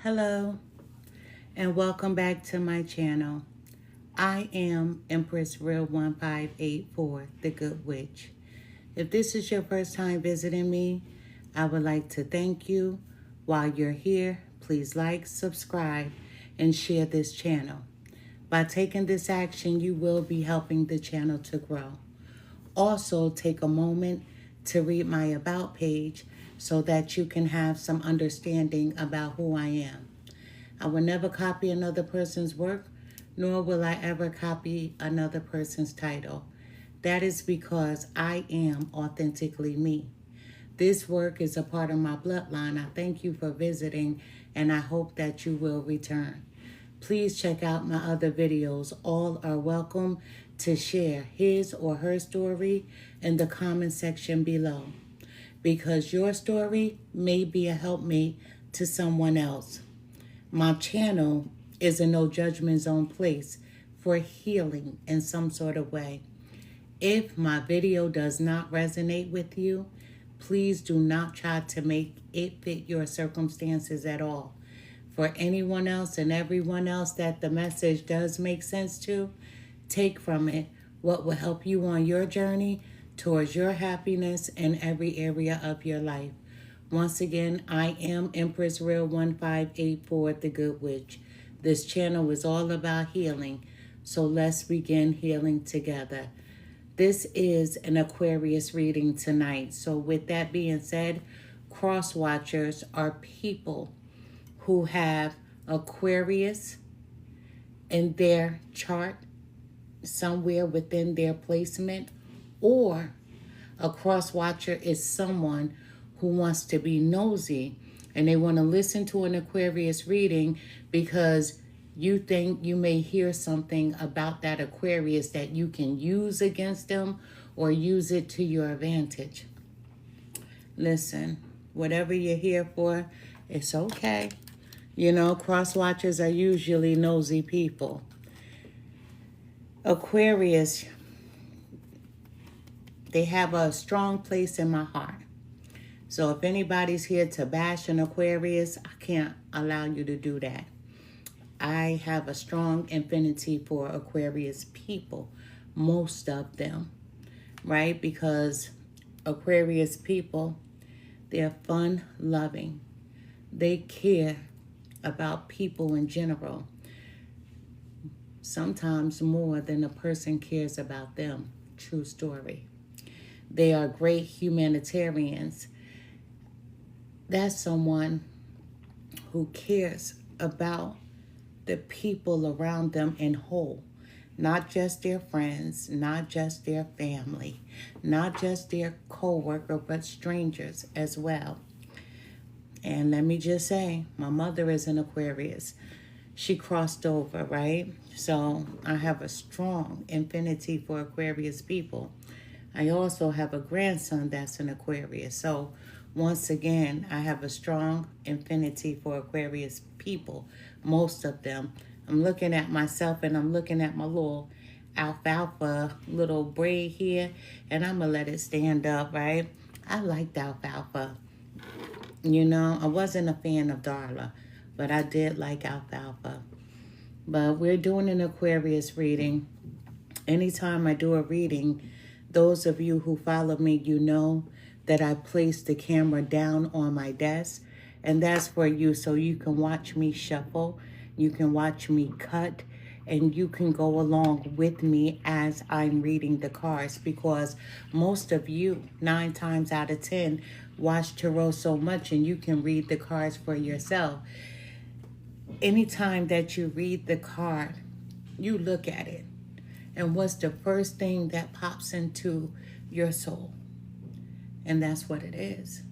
Hello and welcome back to my channel. I am Empress Real 1584, the Good Witch. If this is your first time visiting me, I would like to thank you. While you're here, please like, subscribe, and share this channel. By taking this action, you will be helping the channel to grow. Also, take a moment to read my About page so that you can have some understanding about who I am. I will never copy another person's work, nor will I ever copy another person's title. That is because I am authentically me. This work is a part of my bloodline. I thank you for visiting, and I hope that you will return. Please check out my other videos. All are welcome to share his or her story in the comment section below, because your story may be a helpmate to someone else. My channel is a no judgment zone place for healing in some sort of way. If my video does not resonate with you, please do not try to make it fit your circumstances at all. For anyone else and everyone else that the message does make sense to, take from it what will help you on your journey towards your happiness in every area of your life. Once again, I am Empress Real 1584, the Good Witch. This channel is all about healing, so let's begin healing together. This is an Aquarius reading tonight. So with that being said, cross watchers are people who have Aquarius in their chart somewhere within their placement, or a cross watcher is someone who wants to be nosy and they want to listen to an Aquarius reading because you think you may hear something about that Aquarius that you can use against them or use it to your advantage. Listen, whatever you're here for, it's okay. You know, cross watchers are usually nosy people. Aquarius, they have a strong place in my heart. So if anybody's here to bash an Aquarius, I can't allow you to do that. I have a strong affinity for Aquarius people, most of them, right? Because Aquarius people, they're fun-loving. They care about people in general, sometimes more than a person cares about them. True story. They are great humanitarians. That's someone who cares about the people around them in whole, not just their friends, not just their family, not just their co-worker, but strangers as well. And let me just say, my mother is an Aquarius. She crossed over, right? So I have a strong affinity for Aquarius people. I also have a grandson that's an Aquarius. So once again, I have a strong affinity for Aquarius people, most of them. I'm looking at myself and I'm looking at my little alfalfa little braid here, and I'm going to let it stand up, right? I liked alfalfa. You know, I wasn't a fan of Darla, but I did like alfalfa. But we're doing an Aquarius reading. Anytime I do a reading, those of you who follow me, you know that I place the camera down on my desk, and that's for you, so you can watch me shuffle, you can watch me cut, and you can go along with me as I'm reading the cards, because most of you, 9 times out of 10, watch tarot so much and you can read the cards for yourself. Anytime that you read the card, you look at it, and what's the first thing that pops into your soul? And that's what it is.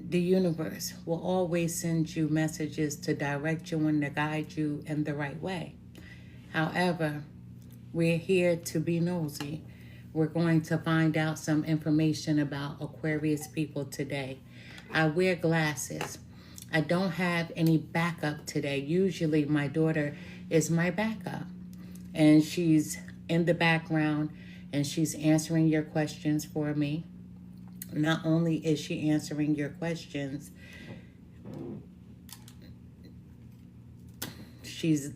The universe will always send you messages to direct you and to guide you in the right way. However, we're here to be nosy. We're going to find out some information about Aquarius people today. I wear glasses. I don't have any backup today. Usually my daughter is my backup, and she's in the background and she's answering your questions for me. Not only is she answering your questions, She's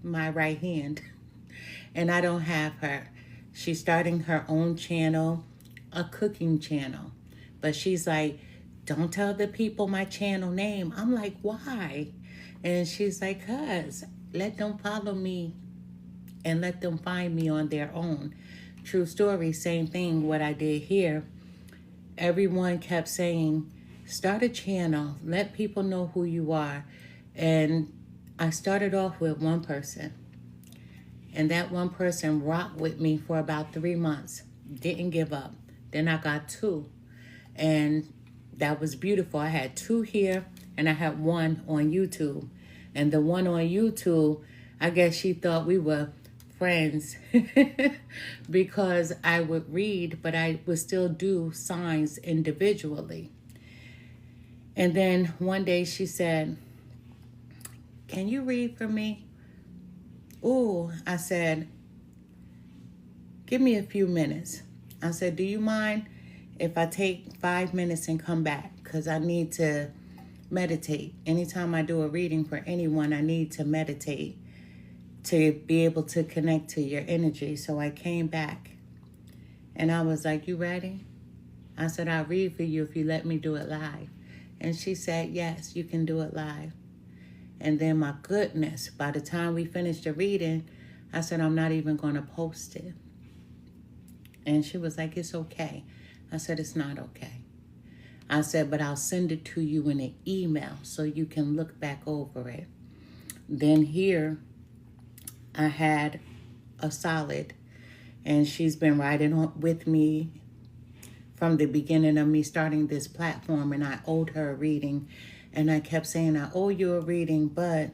my right hand, and I don't have her. She's starting her own channel, a cooking channel. But she's like, don't tell the people my channel name. I'm like, why? And she's like, cuz, let them follow me and let them find me on their own. True story, same thing, what I did here. Everyone kept saying, start a channel, let people know who you are. And I started off with one person. And that one person rocked with me for about 3 months. Didn't give up. Then I got 2. And that was beautiful. I had 2 here and I had 1 on YouTube. And the one on YouTube, I guess she thought we were friends because I would read, but I would still do signs individually. And then one day she said, can you read for me? Ooh, I said, give me a few minutes. I said, do you mind if I take 5 minutes and come back? Because I need to meditate. Anytime I do a reading for anyone, I need to meditate to be able to connect to your energy. So I came back and I was like, you ready? I said, I'll read for you if you let me do it live. And she said, yes, you can do it live. And then, my goodness, by the time we finished the reading, I said, I'm not even going to post it. And she was like, it's okay. I said, it's not okay. I said, but I'll send it to you in an email so you can look back over it. Then here, I had a solid, and she's been riding on with me from the beginning of me starting this platform, and I owed her a reading. And I kept saying, I owe you a reading, but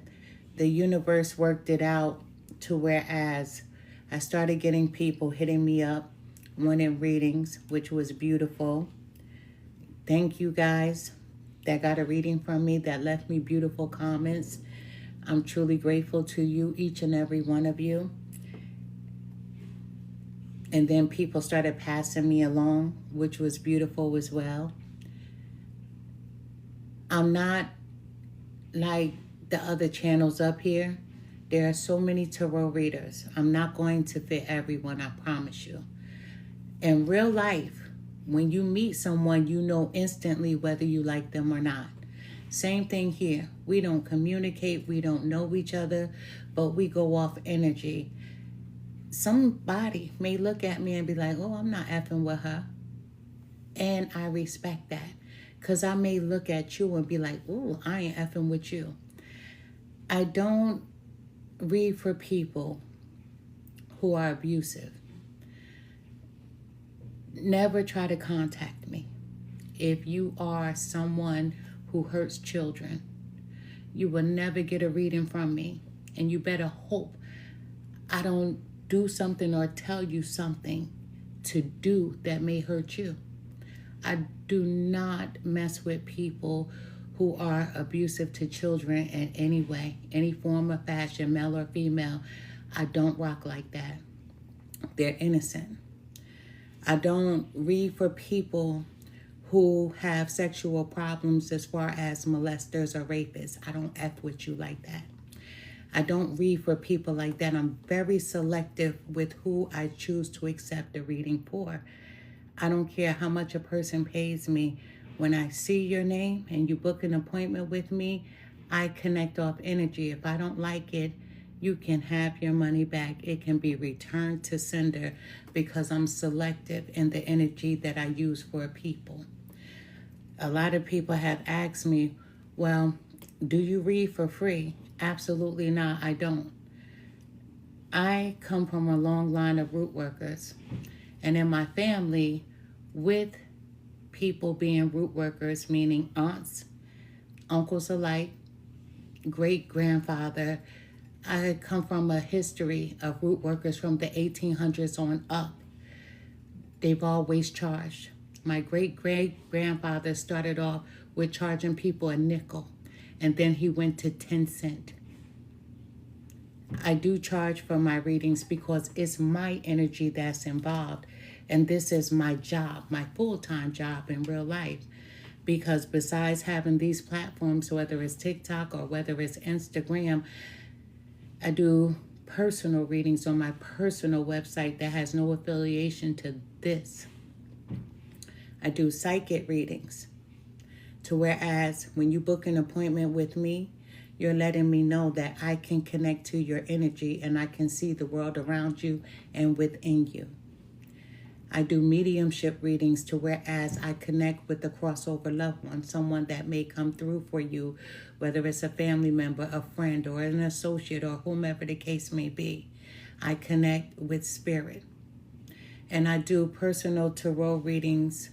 the universe worked it out to whereas I started getting people hitting me up, wanting readings, which was beautiful. Thank you guys that got a reading from me, that left me beautiful comments. I'm truly grateful to you, each and every one of you. And then people started passing me along, which was beautiful as well. I'm not like the other channels up here. There are so many tarot readers. I'm not going to fit everyone, I promise you. In real life, when you meet someone, you know instantly whether you like them or not. Same thing here. We don't communicate, we don't know each other, but we go off energy. Somebody may look at me and be like, oh, I'm not effing with her. And I respect that. Because I may look at you and be like, ooh, I ain't effing with you. I don't read for people who are abusive. Never try to contact me. If you are someone who hurts children, you will never get a reading from me. And you better hope I don't do something or tell you something to do that may hurt you. I do not mess with people who are abusive to children in any way, any form of fashion, male or female. I don't rock like that. They're innocent. I don't read for people who have sexual problems as far as molesters or rapists. I don't F with you like that. I don't read for people like that. I'm very selective with who I choose to accept a reading for. I don't care how much a person pays me. When I see your name and you book an appointment with me, I connect off energy. If I don't like it, you can have your money back. It can be returned to sender because I'm selective in the energy that I use for people. A lot of people have asked me, well, do you read for free? Absolutely not, I don't. I come from a long line of root workers. And in my family, with people being root workers, meaning aunts, uncles alike, great-grandfather, I come from a history of root workers from the 1800s on up. They've always charged. My great-great-grandfather started off with charging people a nickel, and then he went to 10 cents. I do charge for my readings because it's my energy that's involved. And this is my job, my full-time job in real life. Because besides having these platforms, whether it's TikTok or whether it's Instagram, I do personal readings on my personal website that has no affiliation to this. I do psychic readings. To whereas when you book an appointment with me, you're letting me know that I can connect to your energy and I can see the world around you and within you. I do mediumship readings to whereas I connect with the crossover loved one, someone that may come through for you, whether it's a family member, a friend, or an associate, or whomever the case may be. I connect with spirit. And I do personal tarot readings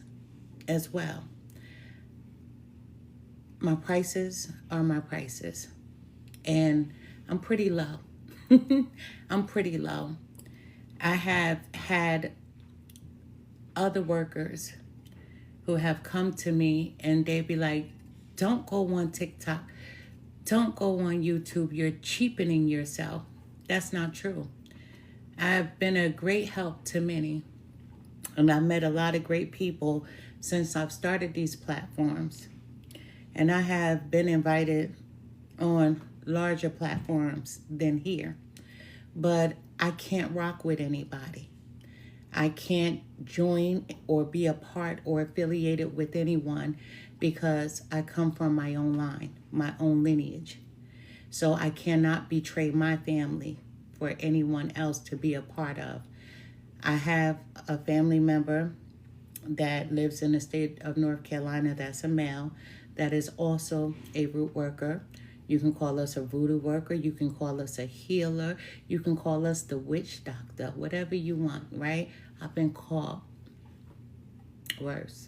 as well. My prices are my prices. And I'm pretty low. I'm pretty low. I have had other workers who have come to me and they be like, don't go on TikTok. Don't go on YouTube. You're cheapening yourself. That's not true. I've been a great help to many. And I've met a lot of great people since I've started these platforms. And I have been invited on larger platforms than here. But I can't rock with anybody. I can't join or be a part or affiliated with anyone because I come from my own line, my own lineage. So I cannot betray my family for anyone else to be a part of. I have a family member that lives in the state of North Carolina that's a male that is also a root worker. You can call us a voodoo worker. You can call us a healer. You can call us the witch doctor, whatever you want, right? I've been called worse.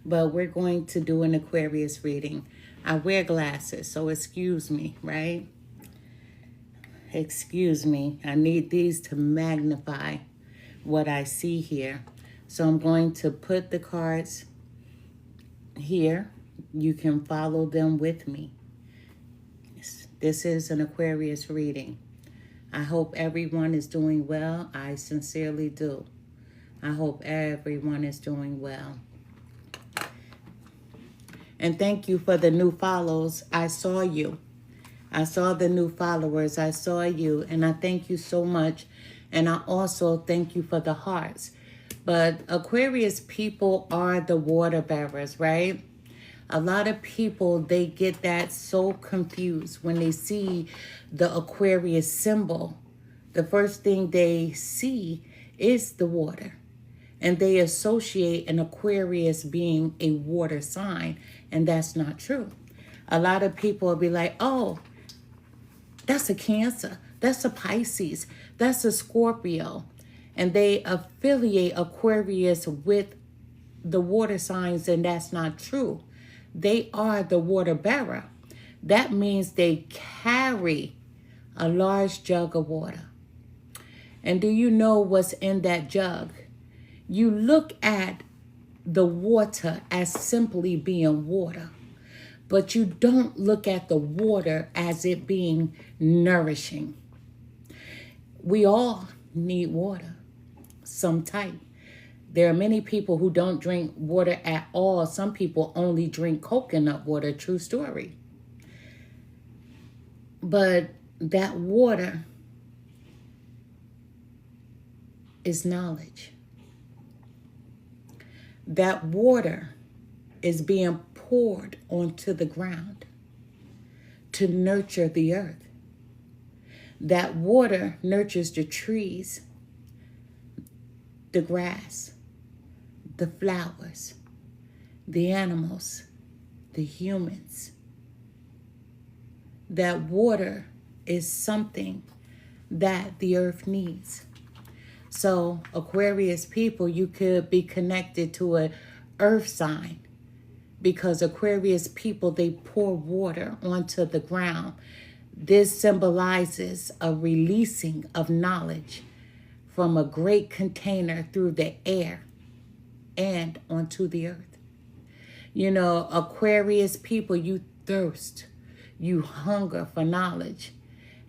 But we're going to do an Aquarius reading. I wear glasses, so excuse me, right? Excuse me. I need these to magnify what I see here. So I'm going to put the cards here. You can follow them with me. This is an Aquarius reading. I hope everyone is doing well. I sincerely do. I hope everyone is doing well. And thank you for the new follows. I saw you. I saw the new followers. I saw you. And I thank you so much. And I also thank you for the hearts. But Aquarius people are the water bearers, right? A lot of people, they get that so confused when they see the Aquarius symbol. The first thing they see is the water. And they associate an Aquarius being a water sign. And that's not true. A lot of people will be like, oh, that's a Cancer. That's a Pisces. That's a Scorpio. And they affiliate Aquarius with the water signs, and that's not true. They are the water bearer. That means they carry a large jug of water. And do you know what's in that jug? You look at the water as simply being water, but you don't look at the water as it being nourishing. We all need water, some type. There are many people who don't drink water at all. Some people only drink coconut water, true story. But that water is knowledge. That water is being poured onto the ground to nurture the earth. That water nurtures the trees, the grass, the flowers, the animals, the humans. That water is something that the earth needs. So Aquarius people, you could be connected to an earth sign because Aquarius people, they pour water onto the ground. This symbolizes a releasing of knowledge from a great container through the air and onto the earth. You know, Aquarius people, you thirst, you hunger for knowledge,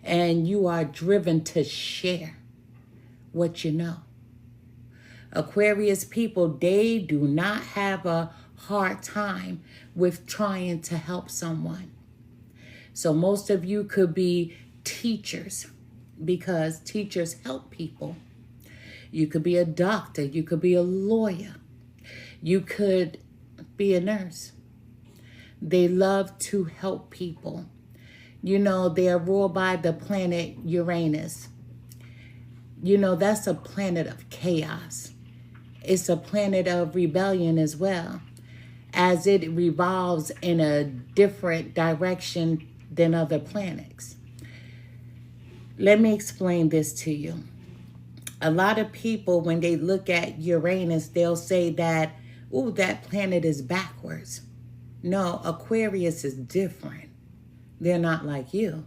and you are driven to share what you know. Aquarius people, they do not have a hard time with trying to help someone. So most of you could be teachers because teachers help people. You could be a doctor. You could be a lawyer. You could be a nurse. They love to help people. You know, they're ruled by the planet Uranus. You know, that's a planet of chaos. It's a planet of rebellion as well, as it revolves in a different direction than other planets. Let me explain this to you. A lot of people, when they look at Uranus, they'll say that, ooh, that planet is backwards. No, Aquarius is different. They're not like you.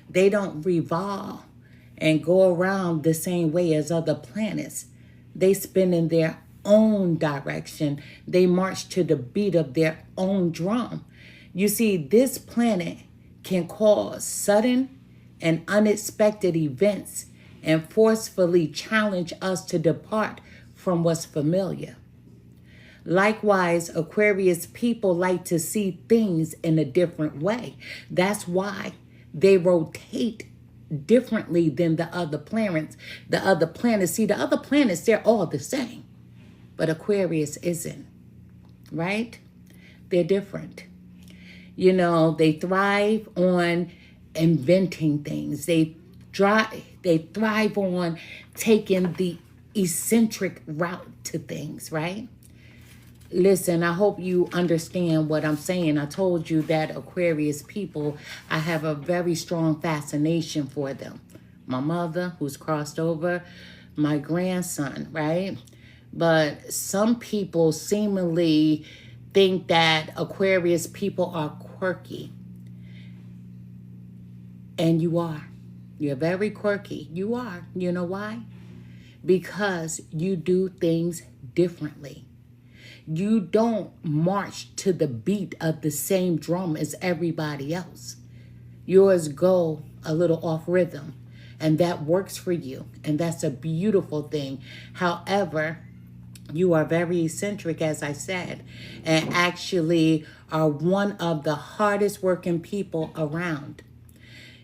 They don't revolve and go around the same way as other planets. They spin in their own direction. They march to the beat of their own drum. You see, this planet can cause sudden and unexpected events and forcefully challenge us to depart from what's familiar. Likewise, Aquarius people like to see things in a different way. That's why they rotate differently than the other planets. See, the other planets, they're all the same. But Aquarius isn't, right? They're different. You know, they thrive on inventing things. They thrive on taking the eccentric route to things, right? Listen, I hope you understand what I'm saying. I told you that Aquarius people, I have a very strong fascination for them. My mother, who's crossed over, my grandson, right? But some people seemingly think that Aquarius people are quirky. And you are. You're very quirky. You are. You know why? Because you do things differently. You don't march to the beat of the same drum as everybody else. Yours go a little off rhythm, and that works for you, and that's a beautiful thing. However, you are very eccentric, as I said, and actually are one of the hardest working people around.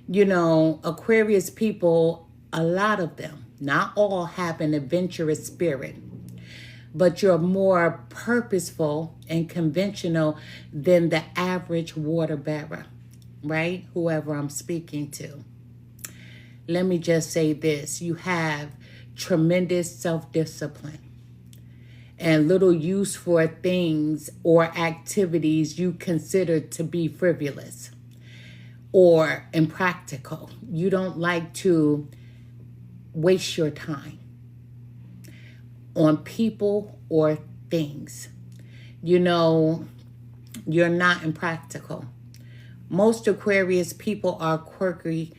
You know, Aquarius people, a lot of them, not all, have an adventurous spirit. But you're more purposeful and conventional than the average water bearer, right? Whoever I'm speaking to. Let me just say this. You have tremendous self-discipline and little use for things or activities you consider to be frivolous or impractical. You don't like to waste your time on people or things. You know, you're not impractical. Most Aquarius people are quirky,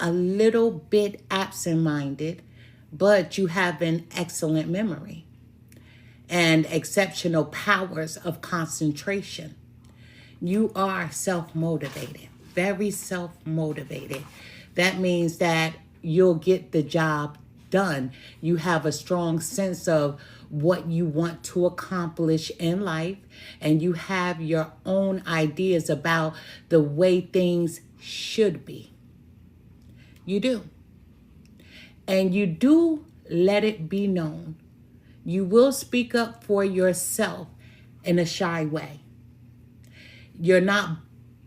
a little bit absent-minded, but you have an excellent memory and exceptional powers of concentration. You are self-motivated, very self-motivated. That means that you'll get the job done. You have a strong sense of what you want to accomplish in life, and you have your own ideas about the way things should be. You do. And you do let it be known. You will speak up for yourself in a shy way. You're not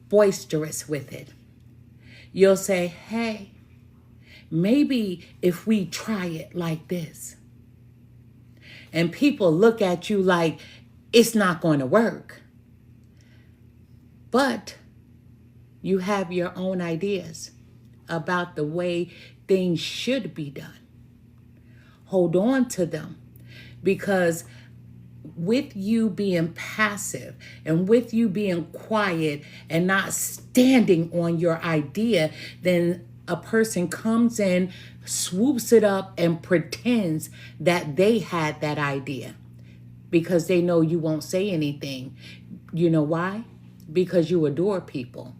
boisterous with it. You'll say, hey, maybe if we try it like this. And people look at you like it's not going to work. But you have your own ideas about the way things should be done. Hold on to them, because with you being passive and with you being quiet and not standing on your idea, then a person comes in, swoops it up, and pretends that they had that idea because they know you won't say anything. You know why? Because you adore people.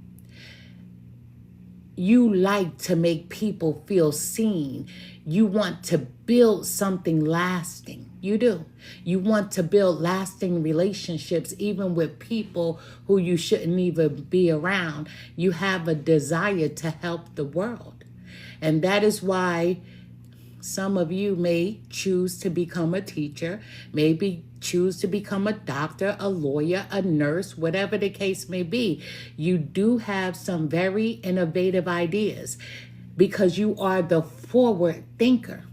You like to make people feel seen. You want to build something lasting. You do. You want to build lasting relationships, even with people who you shouldn't even be around. You have a desire to help the world. And that is why some of you may choose to become a teacher, maybe choose to become a doctor, a lawyer, a nurse, whatever the case may be. You do have some very innovative ideas because you are the forward thinker.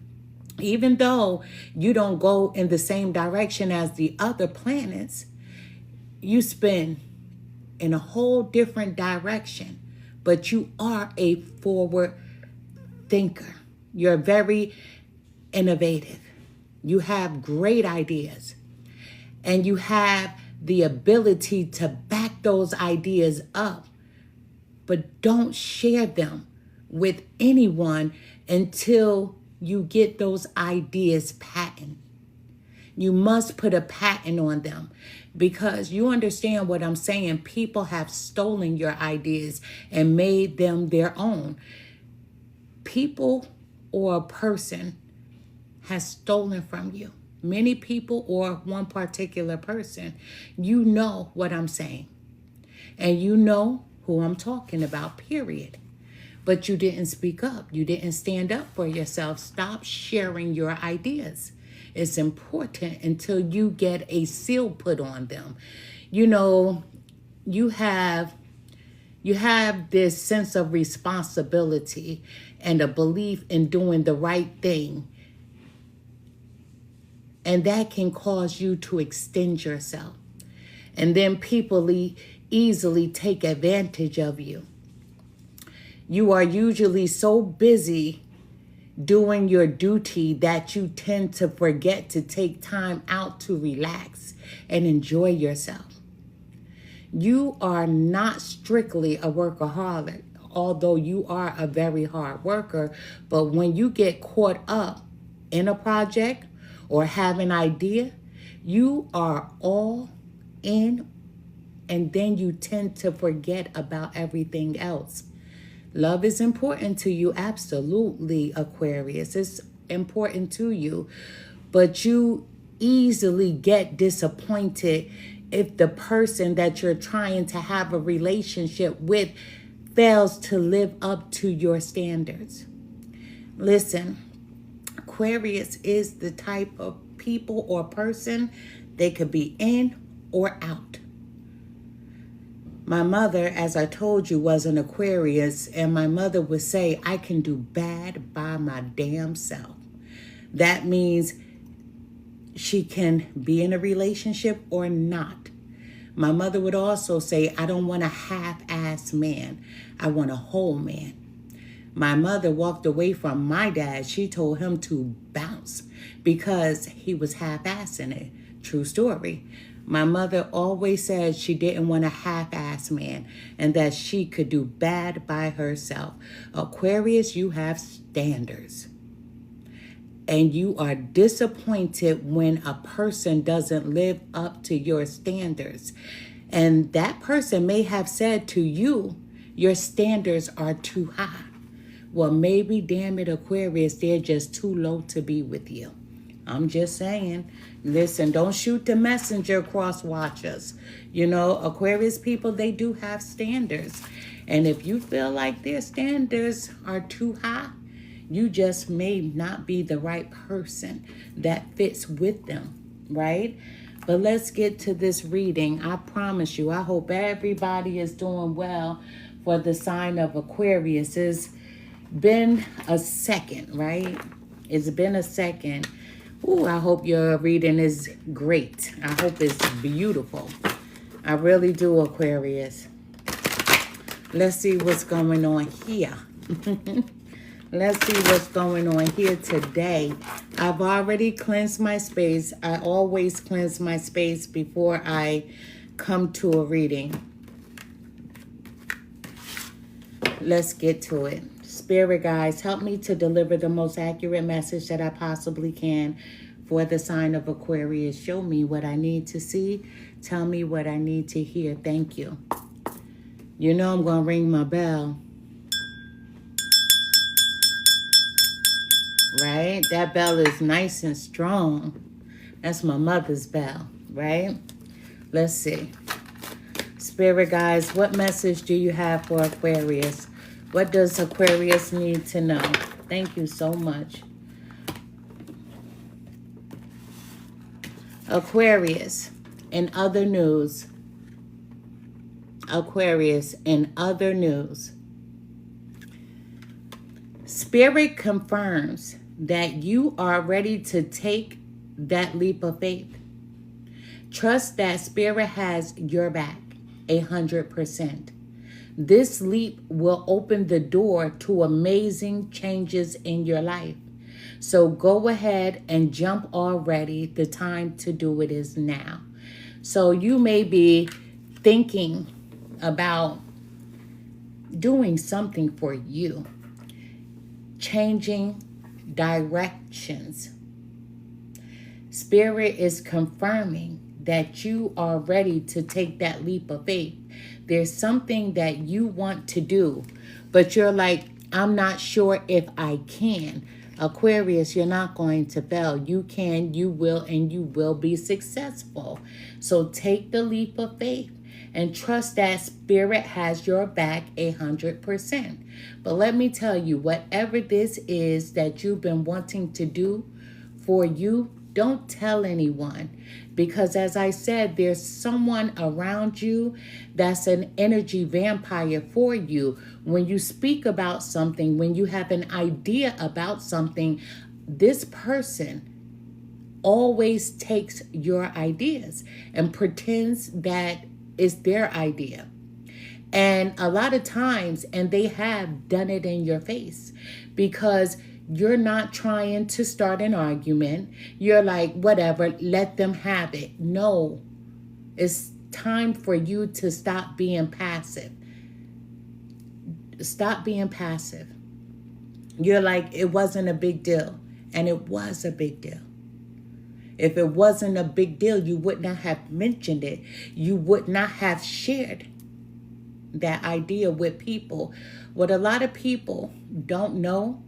Even though you don't go in the same direction as the other planets, you spin in a whole different direction, but you are a forward thinker. You're very innovative. You have great ideas, and you have the ability to back those ideas up, but don't share them with anyone until you get those ideas patent. You must put a patent on them, because you understand what I'm saying. People have stolen your ideas and made them their own. People or a person has stolen from you. Many people or one particular person. You know what I'm saying. And you know who I'm talking about, period. But you didn't speak up. You didn't stand up for yourself. Stop sharing your ideas. It's important until you get a seal put on them. You know, you have this sense of responsibility and a belief in doing the right thing. And that can cause you to extend yourself. And then people easily take advantage of you. You are usually so busy doing your duty that you tend to forget to take time out to relax and enjoy yourself. You are not strictly a workaholic, although you are a very hard worker. But when you get caught up in a project or have an idea, you are all in, and then you tend to forget about everything else. Love is important to you, absolutely, Aquarius. It's important to you, but you easily get disappointed if the person that you're trying to have a relationship with fails to live up to your standards. Listen, Aquarius is the type of people or person, they could be in or out. My mother, as I told you, was an Aquarius, and my mother would say, I can do bad by my damn self. That means she can be in a relationship or not. My mother would also say, I don't want a half-ass man. I want a whole man. My mother walked away from my dad. She told him to bounce because he was half-assing it. True story. My mother always said she didn't want a half-ass man and that she could do bad by herself. Aquarius, you have standards. And you are disappointed when a person doesn't live up to your standards. And that person may have said to you, your standards are too high. Well, maybe, damn it, Aquarius, they're just too low to be with you. I'm just saying. Listen, don't shoot the messenger, cross watchers. You know, Aquarius people, they do have standards. And if you feel like their standards are too high, you just may not be the right person that fits with them, right? But let's get to this reading. I promise you, I hope everybody is doing well for the sign of Aquarius. It's been a second, right? It's been a second. Ooh, I hope your reading is great. I hope it's beautiful. I really do, Aquarius. Let's see what's going on here. Let's see what's going on here today. I've already cleansed my space. I always cleanse my space before I come to a reading. Let's get to it. Spirit guides, help me to deliver the most accurate message that I possibly can for the sign of Aquarius. Show me what I need to see. Tell me what I need to hear. Thank you. You know I'm going to ring my bell. Right? That bell is nice and strong. That's my mother's bell, right? Let's see. Spirit guides, what message do you have for Aquarius? What does Aquarius need to know? Thank you so much. Aquarius, in other news. Aquarius, in other news. Spirit confirms that you are ready to take that leap of faith. Trust that Spirit has your back 100%. This leap will open the door to amazing changes in your life. So go ahead and jump already. The time to do it is now. So you may be thinking about doing something for you, changing directions. Spirit is confirming that you are ready to take that leap of faith. There's something that you want to do, but you're like, I'm not sure if I can. Aquarius, you're not going to fail. You can, you will, and you will be successful. So take the leap of faith and trust that Spirit has your back 100%. But let me tell you, whatever this is that you've been wanting to do for you, don't tell anyone. Because as I said, there's someone around you that's an energy vampire for you. When you speak about something, when you have an idea about something, this person always takes your ideas and pretends that it's their idea. And a lot of times, and they have done it in your face, because you're not trying to start an argument. You're like, whatever, let them have it. No, it's time for you to stop being passive. Stop being passive. You're like, it wasn't a big deal. And it was a big deal. If it wasn't a big deal, you would not have mentioned it. You would not have shared that idea with people. What a lot of people don't know,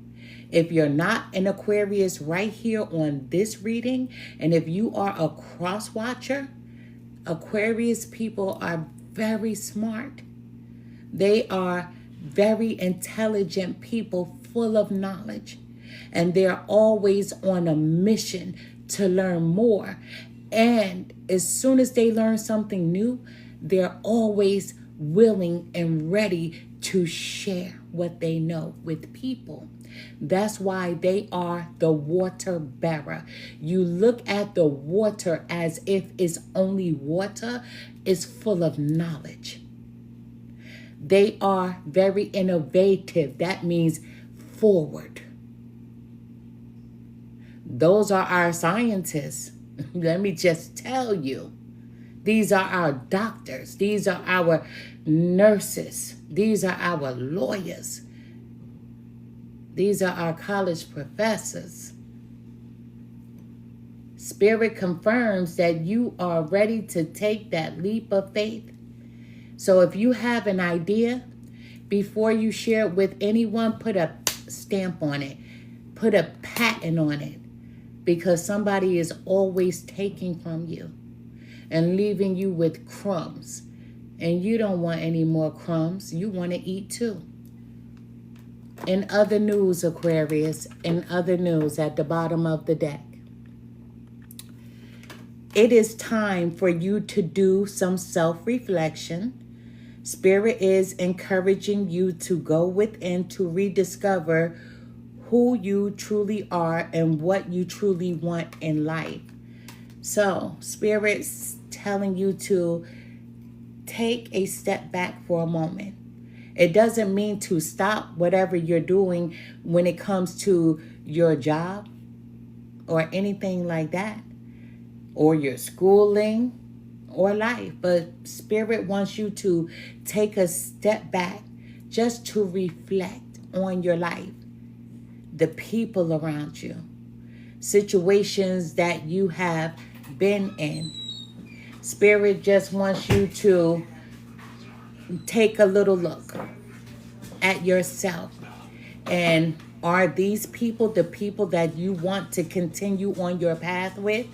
if you're not an Aquarius right here on this reading, and if you are a cross watcher, Aquarius people are very smart. They are very intelligent people full of knowledge. And they're always on a mission to learn more. And as soon as they learn something new, they're always willing and ready to share what they know with people. That's why they are the water bearer. You look at the water as if it's only water. It's full of knowledge. They are very innovative. That means forward. Those are our scientists. Let me just tell you. These are our doctors. These are our nurses. These are our lawyers. These are our college professors. Spirit confirms that you are ready to take that leap of faith. So if you have an idea, before you share it with anyone, put a stamp on it. Put a patent on it. Because somebody is always taking from you and leaving you with crumbs. And you don't want any more crumbs. You want to eat too. In other news, Aquarius, in other news at the bottom of the deck, it is time for you to do some self-reflection. Spirit is encouraging you to go within to rediscover who you truly are and what you truly want in life. So, Spirit's telling you to take a step back for a moment. It doesn't mean to stop whatever you're doing when it comes to your job or anything like that, or your schooling or life. But Spirit wants you to take a step back just to reflect on your life, the people around you, situations that you have been in. Spirit just wants you to take a little look at yourself. And are these people the people that you want to continue on your path with?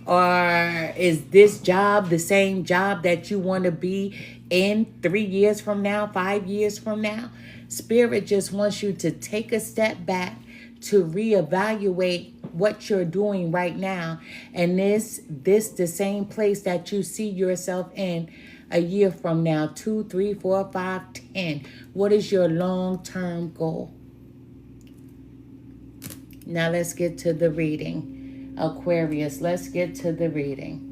Or is this job the same job that you want to be in 3 years from now, 5 years from now? Spirit just wants you to take a step back to reevaluate what you're doing right now. And this the same place that you see yourself in a year from now, 2, 3, 4, 5, 10. What is your long-term goal? Now let's get to the reading. Aquarius, let's get to the reading.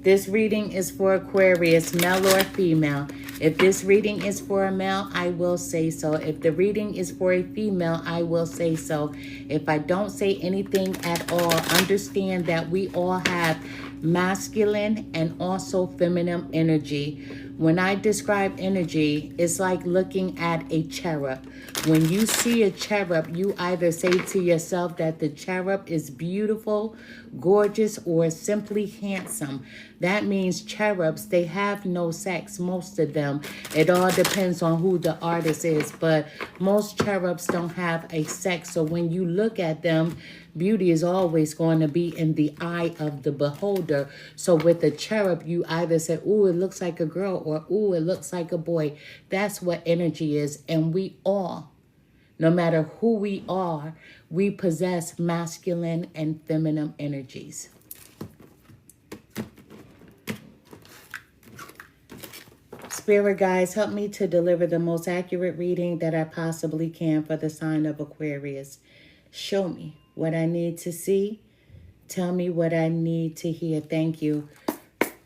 This reading is for Aquarius, male or female. If this reading is for a male, I will say so. If the reading is for a female, I will say so. If I don't say anything at all, understand that we all have masculine and also feminine energy. When I describe energy, it's like looking at a cherub. When you see a cherub, you either say to yourself that the cherub is beautiful, gorgeous, or simply handsome. That means cherubs, they have no sex, most of them. It all depends on who the artist is, but most cherubs don't have a sex. So when you look at them, beauty is always going to be in the eye of the beholder. So with a cherub, you either say, ooh, it looks like a girl, or ooh, it looks like a boy. That's what energy is. And we all, no matter who we are, we possess masculine and feminine energies. Spirit guides, help me to deliver the most accurate reading that I possibly can for the sign of Aquarius. Show me what I need to see. Tell me what I need to hear. Thank you.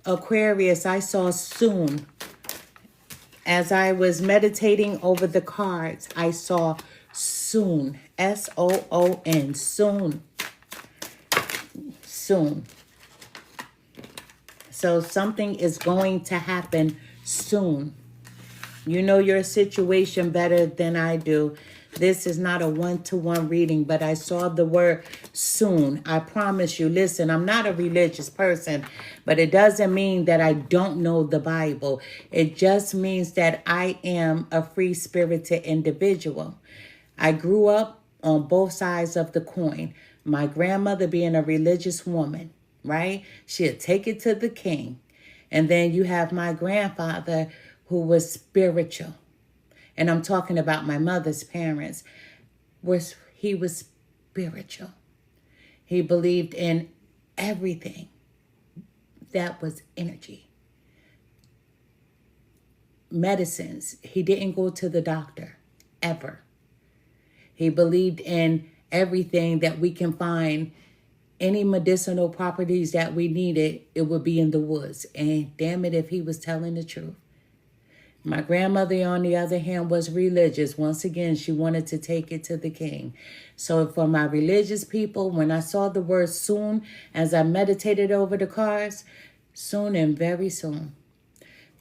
Aquarius, I saw soon. As I was meditating over the cards, I saw soon. S-O-O-N. Soon. Soon. So something is going to happen soon. You know your situation better than I do. This is not a one-to-one reading, but I saw the word soon. I promise you, listen, I'm not a religious person, but it doesn't mean that I don't know the Bible. It just means that I am a free-spirited individual. I grew up on both sides of the coin. My grandmother being a religious woman, right? She'd take it to the king. And then you have my grandfather who was spiritual. And I'm talking about my mother's parents. He was spiritual. He believed in everything that was energy. Medicines. He didn't go to the doctor, ever. He believed in everything that we can find. Any medicinal properties that we needed, it would be in the woods. And damn it if he was telling the truth. My grandmother, on the other hand, was religious. Once again, she wanted to take it to the king. So for my religious people, when I saw the word soon, as I meditated over the cards, soon and very soon.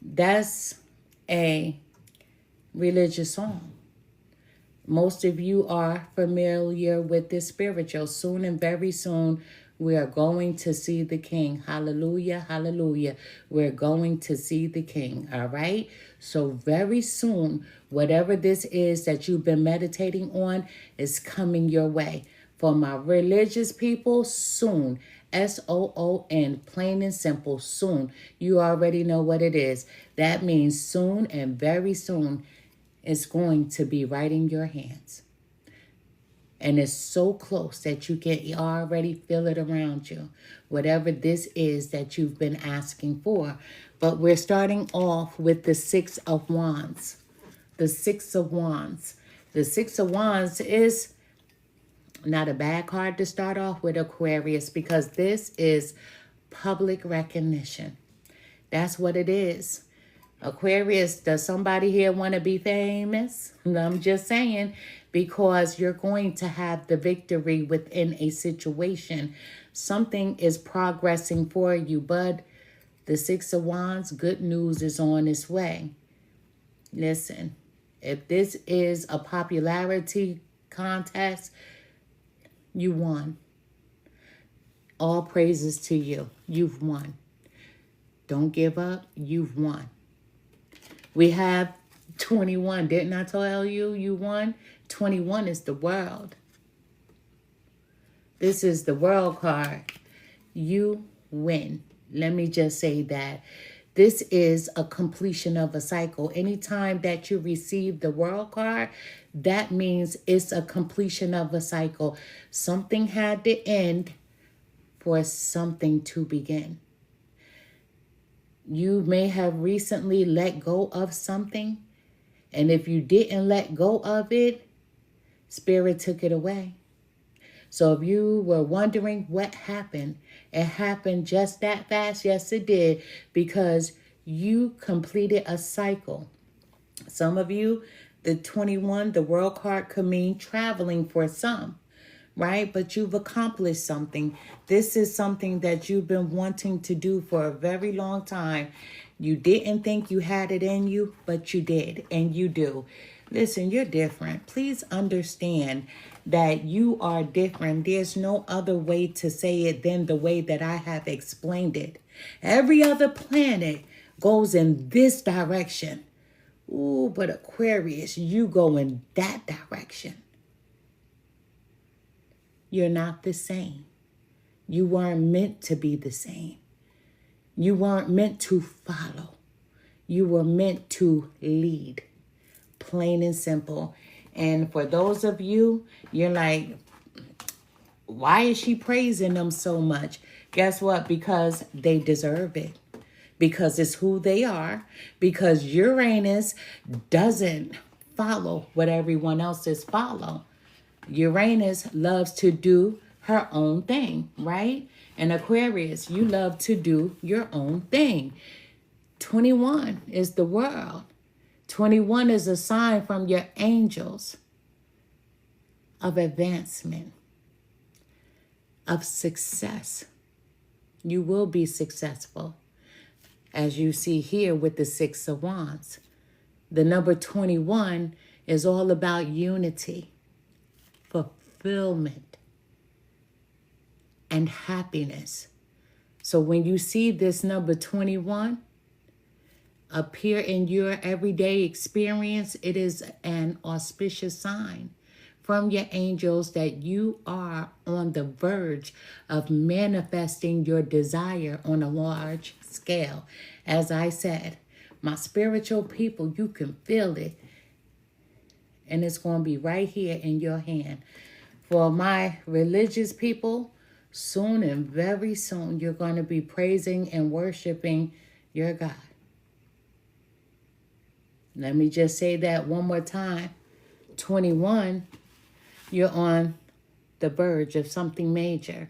That's a religious song. Most of you are familiar with this spiritual. Soon and very soon, we are going to see the king. Hallelujah, hallelujah. We're going to see the king, all right? So very soon, whatever this is that you've been meditating on is coming your way. For my religious people, soon. S-O-O-N, plain and simple, soon. You already know what it is. That means soon and very soon is going to be right in your hands. And it's so close that you can already feel it around you. Whatever this is that you've been asking for. But we're starting off with the Six of Wands. The Six of Wands. The Six of Wands is not a bad card to start off with, Aquarius, because this is public recognition. That's what it is. Aquarius, does somebody here want to be famous? I'm just saying, because you're going to have the victory within a situation. Something is progressing for you, but the Six of Wands, good news is on its way. Listen, if this is a popularity contest, you won. All praises to you. You've won. Don't give up. You've won. We have 21. Didn't I tell you you won? 21 is the world. This is the World card. You win. Let me just say that. This is a completion of a cycle. Anytime that you receive the World card, that means it's a completion of a cycle. Something had to end for something to begin. You may have recently let go of something, and if you didn't let go of it, Spirit took it away. So if you were wondering what happened, it happened just that fast. Yes, it did, because you completed a cycle. Some of you, the 21, the World card could mean traveling for some, right? But you've accomplished something. This is something that you've been wanting to do for a very long time. You didn't think you had it in you, but you did, and you do. Listen, you're different. Please understand that you are different. There's no other way to say it than the way that I have explained it. Every other planet goes in this direction. Ooh, but Aquarius, you go in that direction. You're not the same. You weren't meant to be the same. You weren't meant to follow. You were meant to lead. Plain and simple. And for those of you, you're like, why is she praising them so much? Guess what? Because they deserve it. Because it's who they are. Because Uranus doesn't follow what everyone else is follow. Uranus loves to do her own thing, right? And Aquarius, you love to do your own thing. 21 is the world. 21 is a sign from your angels of advancement, of success. You will be successful. As you see here with the 6 of Wands. The number 21 is all about unity, fulfillment, and happiness. So when you see this number 21 appear in your everyday experience, it is an auspicious sign from your angels that you are on the verge of manifesting your desire on a large scale. As I said, my spiritual people, you can feel it. And it's going to be right here in your hand. For my religious people, soon and very soon, you're going to be praising and worshiping your God. Let me just say that one more time. 21, you're on the verge of something major,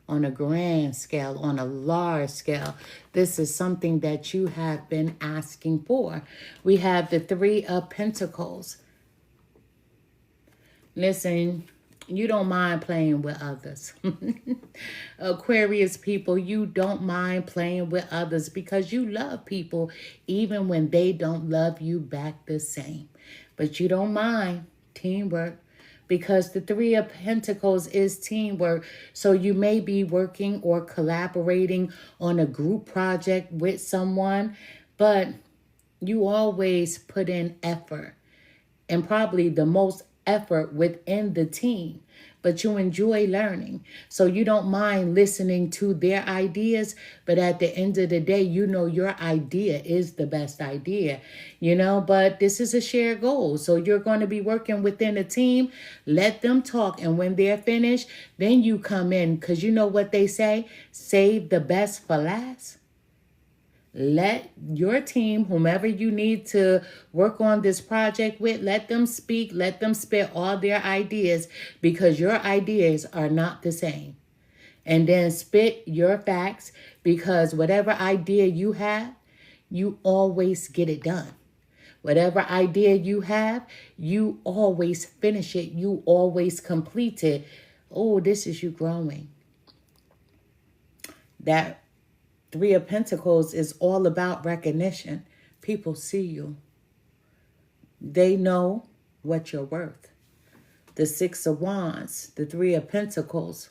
on a grand scale, on a large scale. This is something that you have been asking for. We have the 3 of Pentacles. Listen, you don't mind playing with others. Aquarius people, you don't mind playing with others because you love people even when they don't love you back the same. But you don't mind teamwork because the 3 of Pentacles is teamwork. So you may be working or collaborating on a group project with someone, but you always put in effort, and probably the most effort within the team, but you enjoy learning. So you don't mind listening to their ideas, but at the end of the day, you know your idea is the best idea, but this is a shared goal. So you're going to be working within a team. Let them talk. And when they're finished, then you come in, because you know what they say, save the best for last. Let your team, whomever you need to work on this project with, let them speak, let them spit all their ideas, because your ideas are not the same. And then spit your facts, because whatever idea you have, you always get it done. Whatever idea you have, you always finish it. You always complete it. Oh, this is you growing. That 3 of Pentacles is all about recognition. People see you. They know what you're worth. The 6 of Wands, the 3 of Pentacles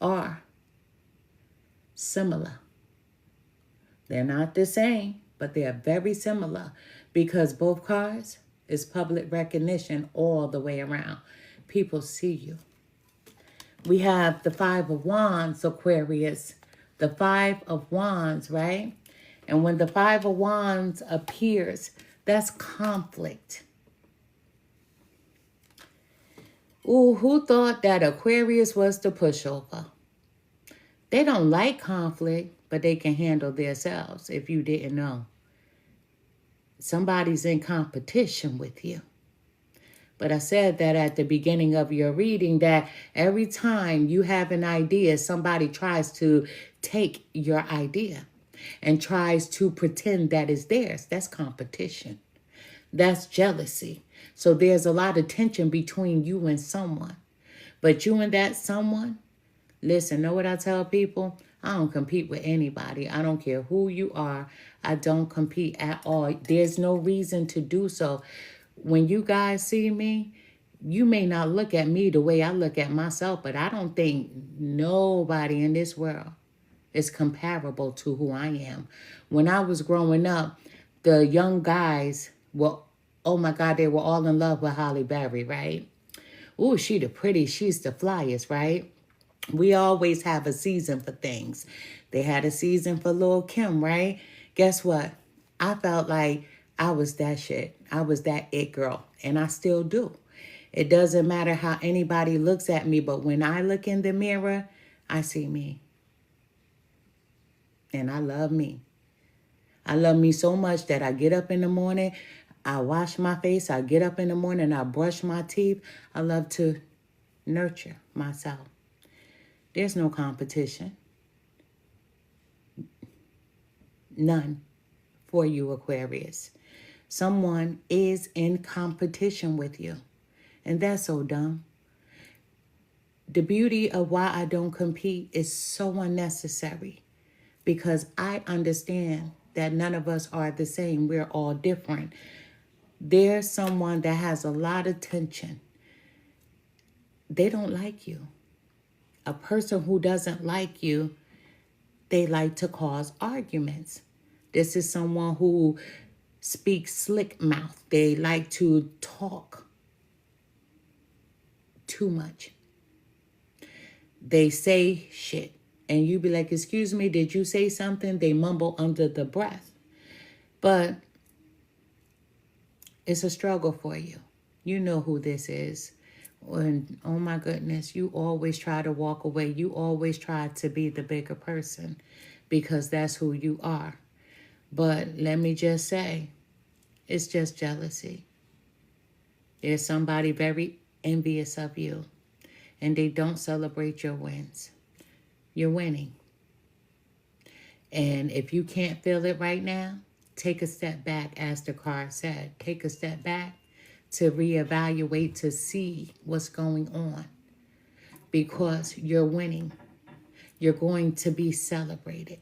are similar. They're not the same, but they're very similar because both cards is public recognition all the way around. People see you. We have the Five of Wands, Aquarius. The Five of Wands, right? And when the Five of Wands appears, that's conflict. Ooh, who thought that Aquarius was the pushover? They don't like conflict, but they can handle themselves, if you didn't know. Somebody's in competition with you. But I said that at the beginning of your reading, that every time you have an idea, somebody tries to take your idea and tries to pretend that it's theirs. That's competition. That's jealousy. So there's a lot of tension between you and someone. But you and that someone, listen, know what I tell people? I don't compete with anybody. I don't care who you are. I don't compete at all. There's no reason to do so. When you guys see me, you may not look at me the way I look at myself, but I don't think nobody in this world is comparable to who I am. When I was growing up, the young guys were, oh my God, they were all in love with Halle Berry, right? Ooh, she the pretty, she's the flyest, right? We always have a season for things. They had a season for Lil' Kim, right? Guess what? I felt like I was that shit. I was that it girl, and I still do. It doesn't matter how anybody looks at me, but when I look in the mirror, I see me. And I love me. I love me so much that I get up in the morning, I wash my face, I get up in the morning, I brush my teeth. I love to nurture myself. There's no competition. None for you, Aquarius. Someone is in competition with you. And that's so dumb. The beauty of why I don't compete is so unnecessary. Because I understand that none of us are the same. We're all different. There's someone that has a lot of tension. They don't like you. A person who doesn't like you, they like to cause arguments. This is someone who speaks slick mouth. They like to talk too much. They say shit. And you be like, excuse me, did you say something? They mumble under the breath. But it's a struggle for you. You know who this is. And oh my goodness, you always try to walk away. You always try to be the bigger person because that's who you are. But let me just say, it's just jealousy. There's somebody very envious of you, and they don't celebrate your wins. You're winning. And if you can't feel it right now, take a step back, as the card said. Take a step back to reevaluate, to see what's going on. Because you're winning. You're going to be celebrated.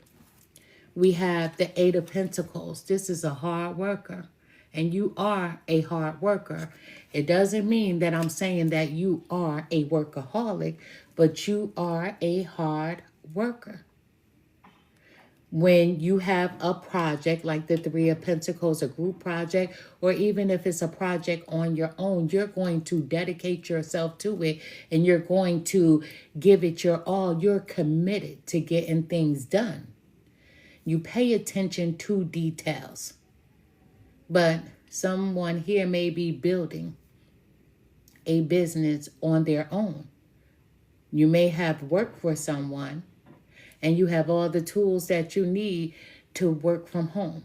We have the Eight of Pentacles. This is a hard worker. And you are a hard worker. It doesn't mean that I'm saying that you are a workaholic, but you are a hard worker. When you have a project like the Three of Pentacles, a group project, or even if it's a project on your own, you're going to dedicate yourself to it and you're going to give it your all. You're committed to getting things done. You pay attention to details. But someone here may be building a business on their own. You may have worked for someone and you have all the tools that you need to work from home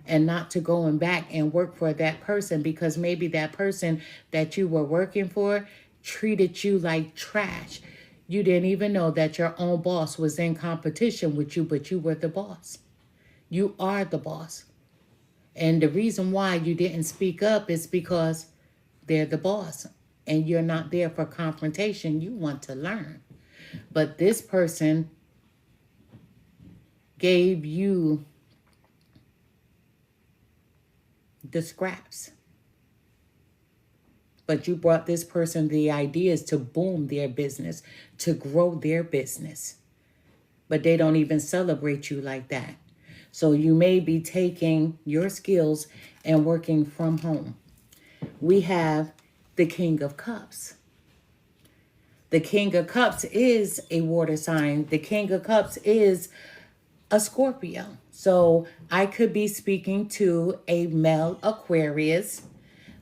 and not to going back and work for that person because maybe that person that you were working for treated you like trash. You didn't even know that your own boss was in competition with you, but you were the boss. You are the boss. And the reason why you didn't speak up is because they're the boss and you're not there for confrontation. You want to learn. But this person gave you the scraps. But you brought this person the ideas to boom their business, to grow their business. But they don't even celebrate you like that. So you may be taking your skills and working from home. We have the King of Cups. The King of Cups is a water sign. The King of Cups is a Scorpio. So I could be speaking to a male Aquarius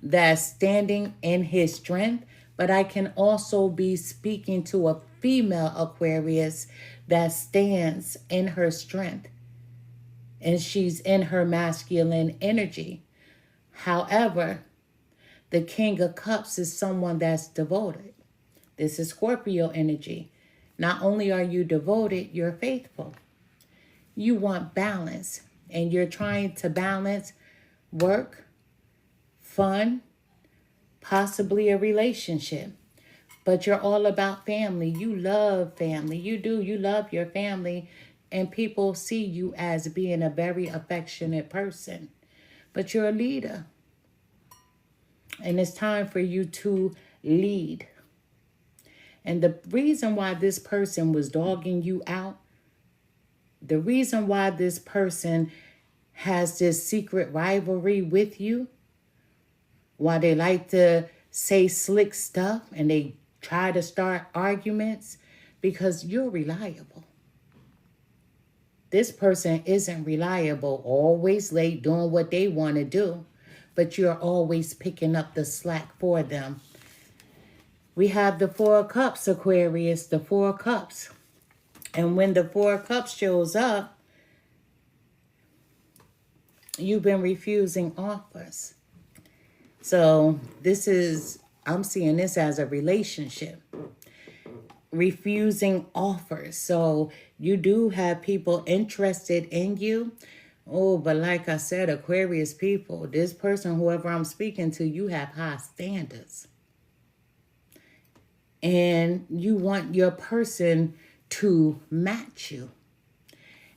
that's standing in his strength, but I can also be speaking to a female Aquarius that stands in her strength and she's in her masculine energy. However, the King of Cups is someone that's devoted. This is Scorpio energy. Not only are you devoted, you're faithful. You want balance, and you're trying to balance work, fun, possibly a relationship. But you're all about family. You love family. You do. You love your family. And people see you as being a very affectionate person. But you're a leader. And it's time for you to lead. And the reason why this person was dogging you out, the reason why this person has this secret rivalry with you, why they like to say slick stuff and they try to start arguments, because you're reliable. This person isn't reliable, always late doing what they want to do, but you're always picking up the slack for them. We have the Four of Cups, Aquarius, the Four of Cups. And when the Four of Cups shows up, you've been refusing offers. So I'm seeing this as a relationship. Refusing offers. So you do have people interested in you. Oh, but like I said, Aquarius people, this person, whoever I'm speaking to, you have high standards. And you want your person to match you.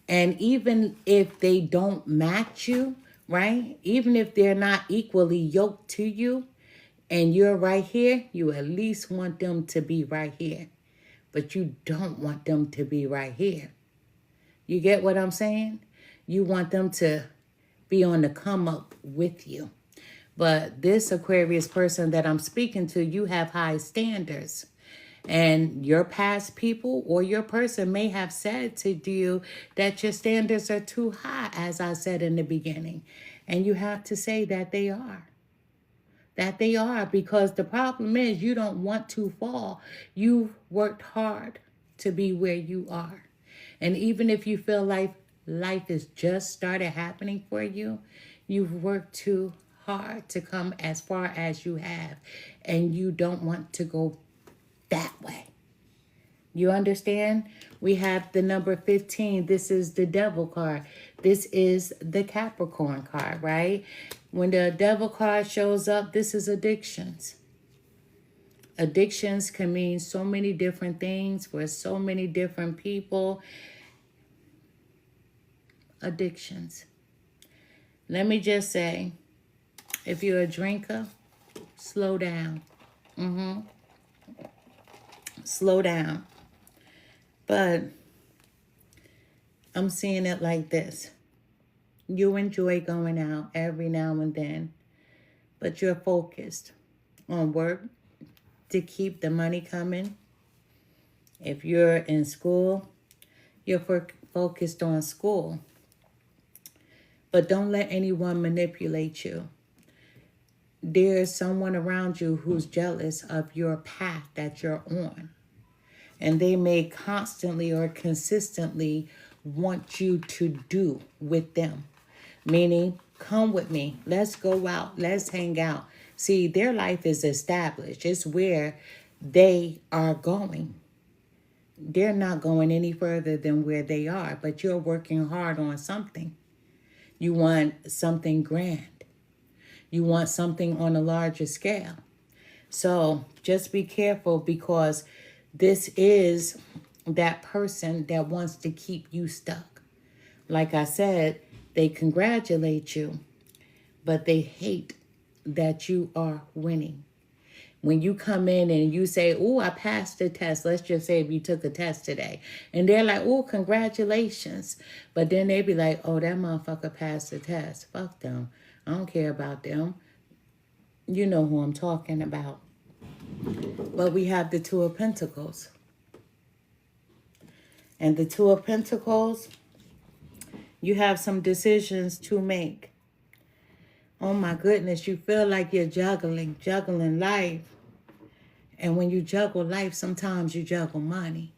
And even if they don't match you, right? Even if they're not equally yoked to you and you're right here, you at least want them to be right here. But you don't want them to be right here. You get what I'm saying? You want them to be on the come up with you. But this Aquarius person that I'm speaking to, you have high standards. And your past people or your person may have said to you that your standards are too high, as I said in the beginning. And you have to say that they are. That they are, because the problem is you don't want to fall. You've worked hard to be where you are. And even if you feel like life has just started happening for you, you've worked too hard to come as far as you have. And you don't want to go that way. You understand? We have the number 15. This is the Devil card. This is the Capricorn card, right? When the Devil card shows up, this is addictions. Addictions can mean so many different things for so many different people. Addictions. Let me just say, if you're a drinker, slow down. Slow down. But I'm seeing it like this. You enjoy going out every now and then, but you're focused on work to keep the money coming. If you're in school, you're focused on school. But don't let anyone manipulate you. There's someone around you who's jealous of your path that you're on. And they may constantly or consistently want you to do with them. Meaning, come with me. Let's go out. Let's hang out. See, their life is established. It's where they are going. They're not going any further than where they are. But you're working hard on something. You want something grand. You want something on a larger scale. So just be careful, because this is that person that wants to keep you stuck. Like I said, they congratulate you, but they hate that you are winning. When you come in and you say, oh, I passed the test. Let's just say if you took a test today. And they're like, oh, congratulations. But then they be like, oh, that motherfucker passed the test. Fuck them. I don't care about them. You know who I'm talking about. But we have the Two of Pentacles. And the Two of Pentacles, you have some decisions to make. Oh my goodness, you feel like you're juggling life. And when you juggle life, sometimes you juggle money.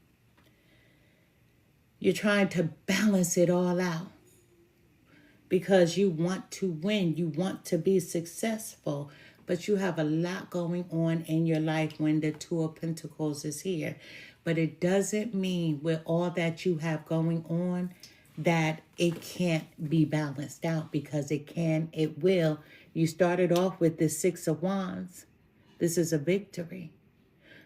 You're trying to balance it all out because you want to win. You want to be successful. But you have a lot going on in your life when the Two of Pentacles is here. But it doesn't mean with all that you have going on that it can't be balanced out, because it can, it will. You started off with the Six of Wands. This is a victory.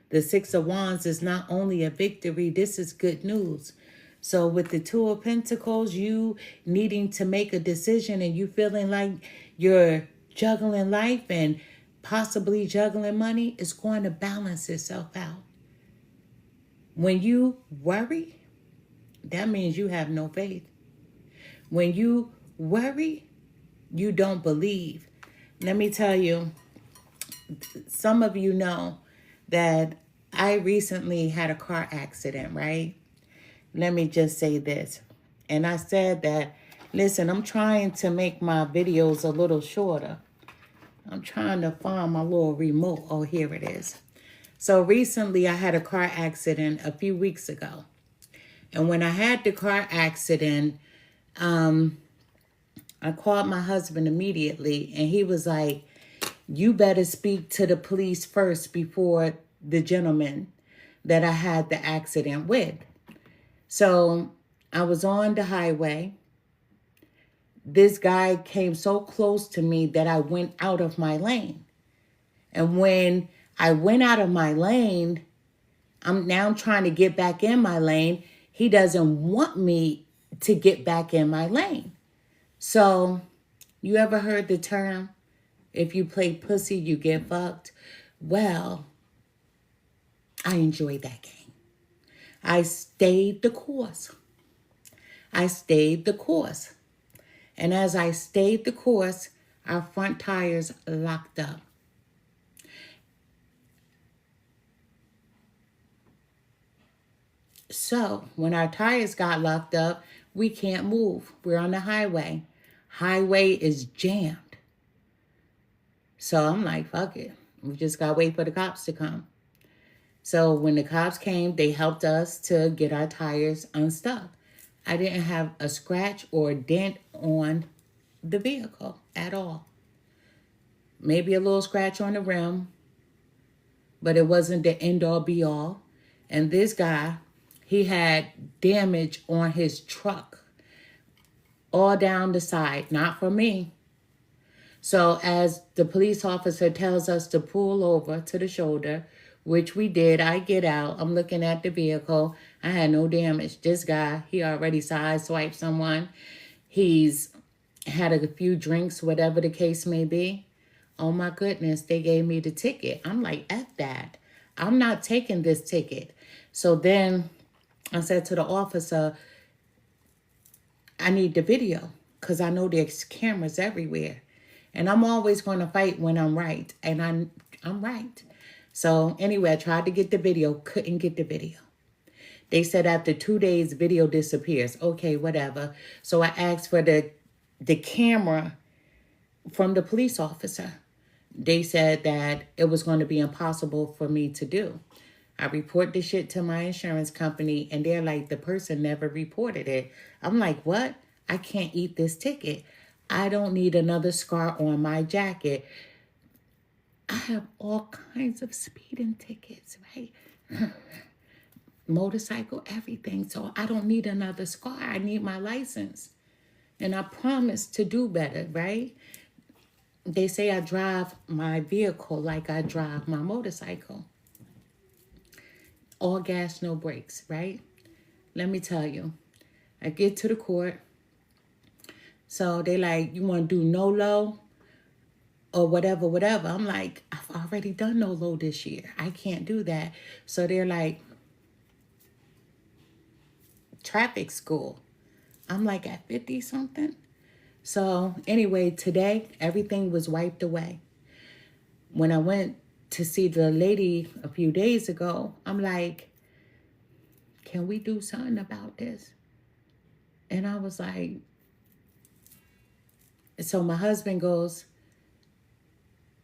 The Six of Wands is not only a victory, this is good news. So with the Two of Pentacles, you needing to make a decision and you feeling like you're juggling life and possibly juggling money, is going to balance itself out. When you worry, that means you have no faith. When you worry, you don't believe. Let me tell you, some of you know that I recently had a car accident, right? Let me just say this. And I said that, listen, I'm trying to make my videos a little shorter. I'm trying to find my little remote. Oh, here it is. So recently I had a car accident a few weeks ago. And when I had the car accident, I called my husband immediately, and he was like, you better speak to the police first before the gentleman that I had the accident with. So I was on the highway. This guy came so close to me that I went out of my lane. And when I went out of my lane, I'm trying to get back in my lane. He doesn't want me to get back in my lane. So you ever heard the term, if you play pussy, you get fucked? Well, I enjoyed that game. I stayed the course. I stayed the course. And as I stayed the course, our front tires locked up. So when our tires got locked up, we can't move. We're on the highway. Highway is jammed. So I'm like, fuck it. We just got to wait for the cops to come. So when the cops came, they helped us to get our tires unstuck. I didn't have a scratch or a dent on the vehicle at all. Maybe a little scratch on the rim, but it wasn't the end all be all. And this guy, he had damage on his truck all down the side, not for me. So as the police officer tells us to pull over to the shoulder, which we did, I get out. I'm looking at the vehicle. I had no damage. This guy, he already sideswiped someone. He's had a few drinks, whatever the case may be. Oh my goodness, they gave me the ticket. I'm like, F that. I'm not taking this ticket. So then I said to the officer, I need the video because I know there's cameras everywhere. And I'm always going to fight when I'm right. And I'm right. So anyway, I tried to get the video, couldn't get the video. They said after 2 days, video disappears. Okay, whatever. So I asked for the camera from the police officer. They said that it was going to be impossible for me to do. I report the shit to my insurance company, and they're like, the person never reported it. I'm like, what? I can't eat this ticket. I don't need another scar on my jacket. I have all kinds of speeding tickets, right? Motorcycle, everything. So I don't need another scar. I need my license. And I promise to do better, right? They say I drive my vehicle like I drive my motorcycle. All gas, no brakes, right? Let me tell you. I get to the court. So they like, you want to do no low or whatever, whatever. I'm like, I've already done no low this year. I can't do that. So they're like, traffic school. I'm like at 50 something. So anyway, today, everything was wiped away. When I went to see the lady a few days ago. I'm like, can we do something about this? And I was like, so my husband goes,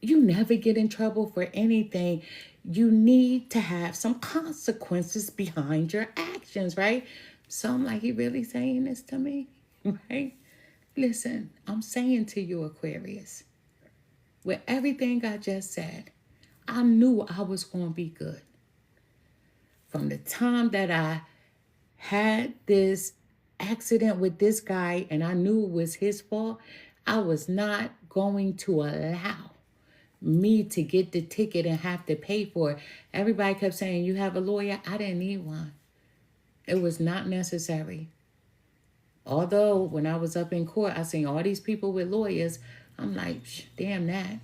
you never get in trouble for anything. You need to have some consequences behind your actions, right? So I'm like, he really saying this to me, right? Listen, I'm saying to you, Aquarius, with everything I just said, I knew I was going to be good. From the time that I had this accident with this guy and I knew it was his fault, I was not going to allow me to get the ticket and have to pay for it. Everybody kept saying, you have a lawyer? I didn't need one. It was not necessary. Although when I was up in court, I seen all these people with lawyers. I'm like, damn that.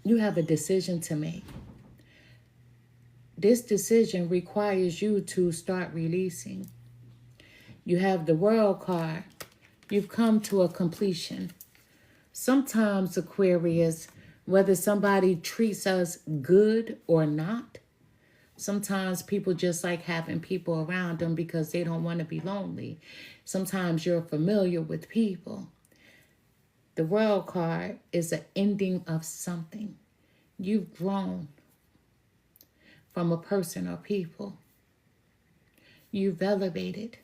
You have a decision to make. This decision requires you to start releasing. You have the World card. You've come to a completion. Sometimes, Aquarius, whether somebody treats us good or not, sometimes people just like having people around them because they don't want to be lonely. Sometimes you're familiar with people. The World card is an ending of something. You've grown from a person or people. You've elevated.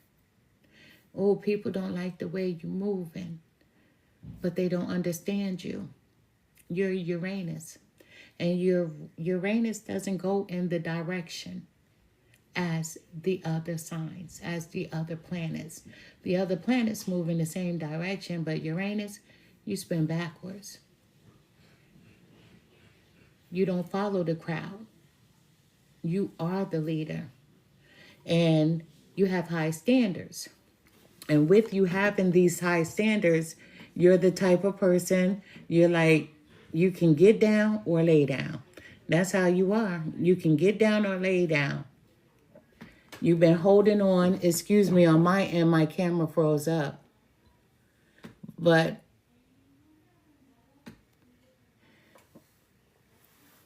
Oh, people don't like the way you're moving, but they don't understand you. You're Uranus. And your Uranus doesn't go in the direction as the other signs, as the other planets. The other planets move in the same direction, but Uranus, you spin backwards. You don't follow the crowd. You are the leader. And you have high standards. And with you having these high standards, you're the type of person, you're like, you can get down or lay down. That's how you are. You can get down or lay down. You've been holding on. Excuse me, on my end, my camera froze up. But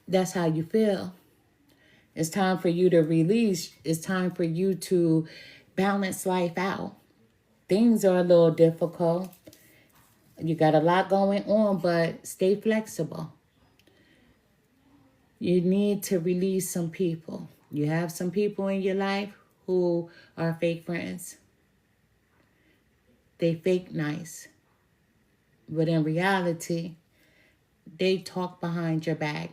that's how you feel. It's time for you to release. It's time for you to balance life out. Things are a little difficult. You got a lot going on, but stay flexible. You need to release some people. You have some people in your life who are fake friends. They fake nice. But in reality, they talk behind your back.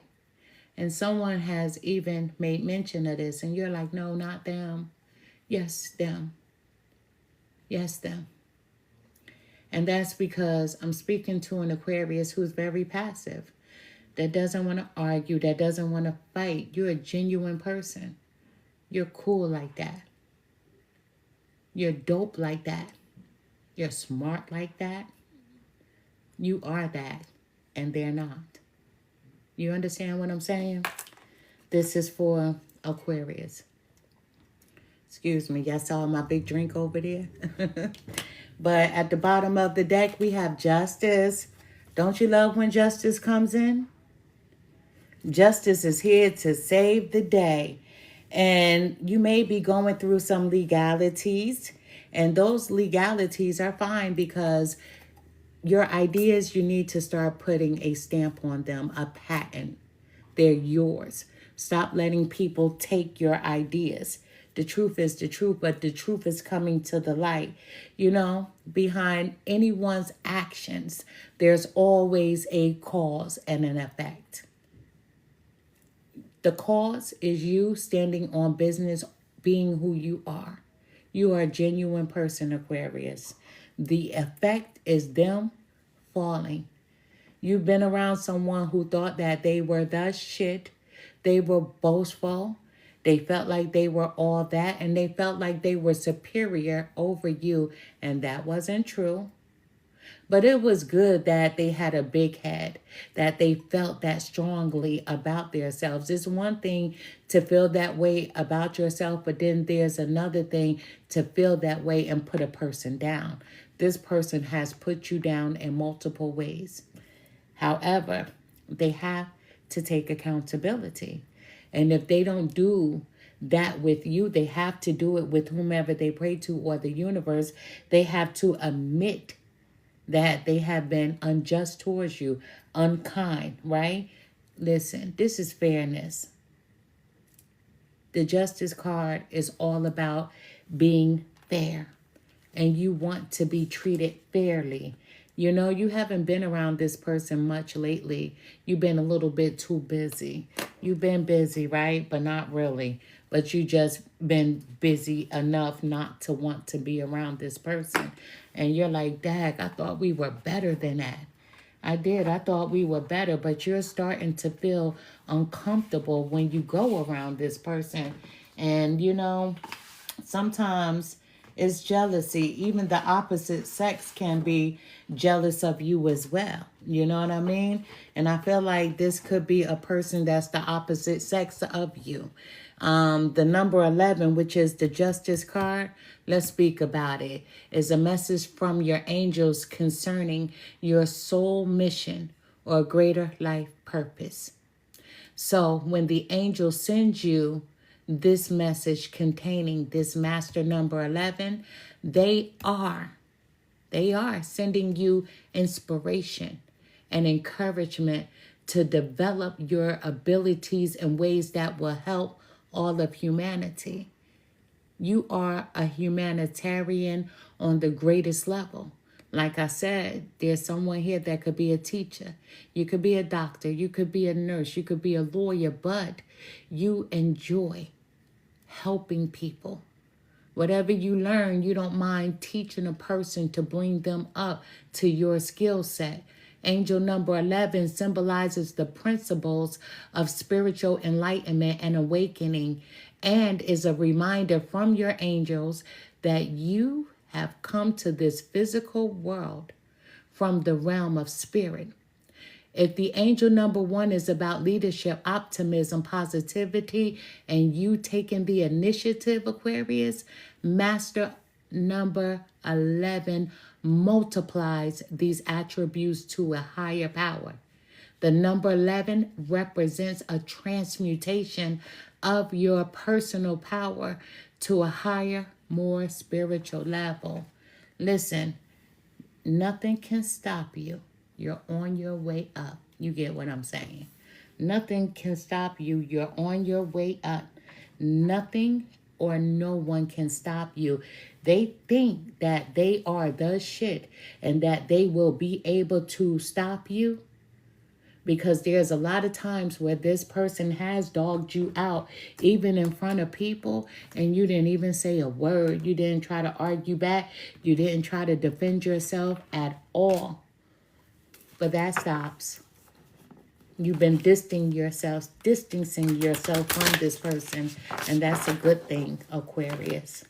And someone has even made mention of this. And you're like, no, not them. Yes, them. Yes, them. And that's because I'm speaking to an Aquarius who's very passive, that doesn't want to argue, that doesn't want to fight. You're a genuine person. You're cool like that. You're dope like that. You're smart like that. You are that, and they're not. You understand what I'm saying? This is for Aquarius. Excuse me, y'all saw my big drink over there? But at the bottom of the deck, we have Justice. Don't you love when Justice comes in? Justice is here to save the day. And you may be going through some legalities. And those legalities are fine because your ideas, you need to start putting a stamp on them, a patent. They're yours. Stop letting people take your ideas. The truth is the truth, but the truth is coming to the light. You know, behind anyone's actions, there's always a cause and an effect. The cause is you standing on business, being who you are. You are a genuine person, Aquarius. The effect is them falling. You've been around someone who thought that they were the shit. They were boastful. They felt like they were all that, and they felt like they were superior over you, and that wasn't true. But it was good that they had a big head, that they felt that strongly about themselves. It's one thing to feel that way about yourself, but then there's another thing to feel that way and put a person down. This person has put you down in multiple ways. However, They have to take accountability. And if they don't do that with you, they have to do it with whomever they pray to or the universe. They have to admit that they have been unjust towards you, unkind, right? Listen, this is fairness. The Justice card is all about being fair, and you want to be treated fairly. You know, you haven't been around this person much lately. You've been a little bit too busy. You've been busy, right? But not really. But you just been busy enough not to want to be around this person. And you're like, Dag, I thought we were better than that. I did. I thought we were better, but you're starting to feel uncomfortable when you go around this person. And, you know, sometimes it's jealousy. Even the opposite sex can be jealous of you as well. You know what I mean? And I feel like this could be a person that's the opposite sex of you. The number 11, which is the Justice card, let's speak about it, is a message from your angels concerning your soul mission or greater life purpose. So when the angel sends you this message containing this master number 11, they are sending you inspiration and encouragement to develop your abilities in ways that will help all of humanity. You are a humanitarian on the greatest level. Like I said, there's someone here that could be a teacher. You could be a doctor. You could be a nurse. You could be a lawyer, but you enjoy helping people. Whatever you learn, you don't mind teaching a person to bring them up to your skill set. Angel number 11 symbolizes the principles of spiritual enlightenment and awakening, and is a reminder from your angels that you have come to this physical world from the realm of spirit. If the angel number 1 is about leadership, optimism, positivity, and you taking the initiative, Aquarius, master number 11 multiplies these attributes to a higher power. The number 11 represents a transmutation of your personal power to a higher, more spiritual level. Listen, nothing can stop you. You're on your way up. You get what I'm saying? Nothing can stop you. You're on your way up. Nothing or no one can stop you. They think that they are the shit and that they will be able to stop you, because there's a lot of times where this person has dogged you out, even in front of people, and you didn't even say a word. You didn't try to argue back. You didn't try to defend yourself at all. But that stops. You've been distancing yourself from this person, and that's a good thing, Aquarius.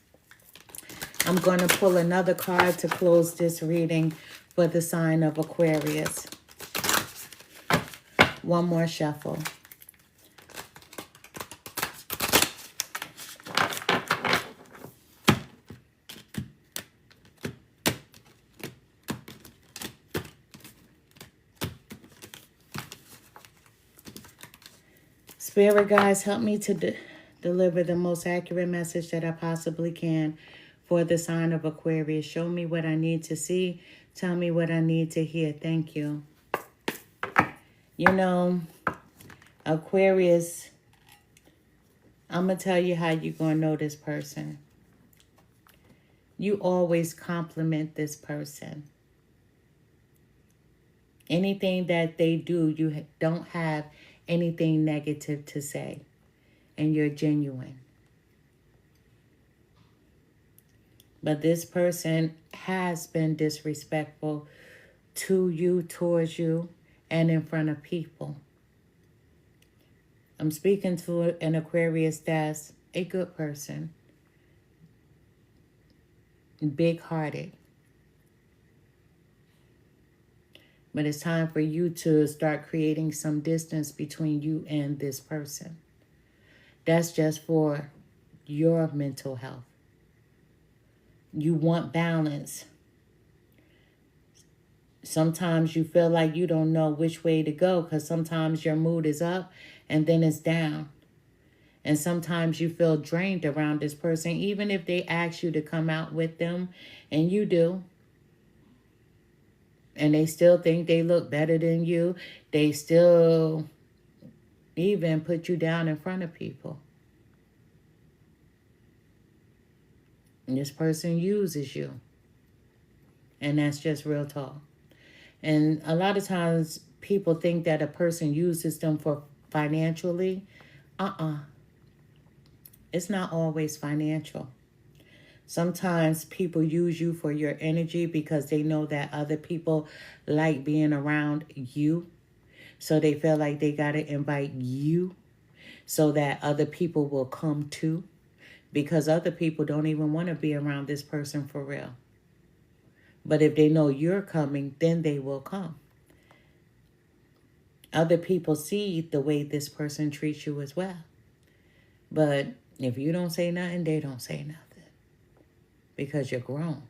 I'm going to pull another card to close this reading for the sign of Aquarius. One more shuffle. Spirit guides, help me to deliver the most accurate message that I possibly can for the sign of Aquarius. Show me what I need to see. Tell me what I need to hear. Thank you. You know, Aquarius, I'm going to tell you how you're going to know this person. You always compliment this person. Anything that they do, you don't have anything negative to say. And you're genuine. But this person has been disrespectful to you, towards you, and in front of people. I'm speaking to an Aquarius that's a good person. Big-hearted. But it's time for you to start creating some distance between you and this person. That's just for your mental health. You want balance. Sometimes you feel like you don't know which way to go because sometimes your mood is up and then it's down. And sometimes you feel drained around this person, even if they ask you to come out with them, and you do. And they still think they look better than you. They still even put you down in front of people. And this person uses you. And that's just real talk. And a lot of times people think that a person uses them for financially. It's not always financial. Sometimes people use you for your energy because they know that other people like being around you. So they feel like they got to invite you so that other people will come too. Because other people don't even want to be around this person for real. But if they know you're coming, then they will come. Other people see the way this person treats you as well. But if you don't say nothing, they don't say nothing. Because you're grown.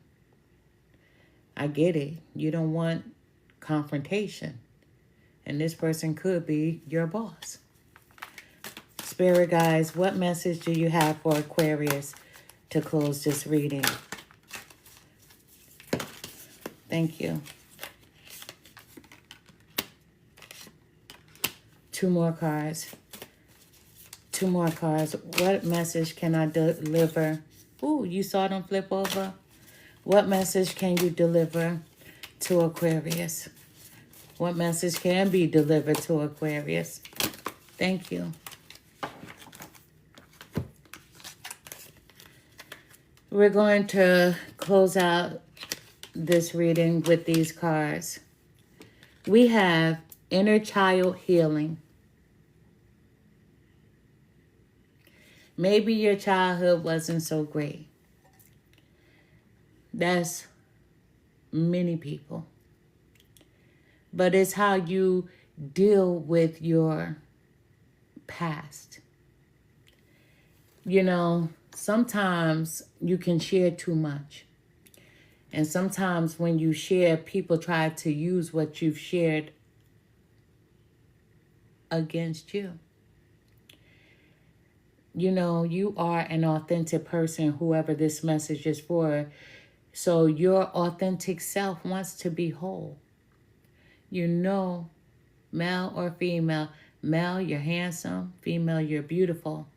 I get it. You don't want confrontation. And this person could be your boss. Spirit guys, what message do you have for Aquarius to close this reading? Thank you. 2 more cards. 2 more cards. What message can I deliver? Ooh, you saw them flip over? What message can you deliver to Aquarius? What message can be delivered to Aquarius? Thank you. We're going to close out this reading with these cards. We have inner child healing. Maybe your childhood wasn't so great. That's many people. But it's how you deal with your past. You know, sometimes you can share too much. And sometimes when you share, people try to use what you've shared against you. You know, you are an authentic person, whoever this message is for. So your authentic self wants to be whole. You know, male or female. Male, you're handsome. Female, you're beautiful.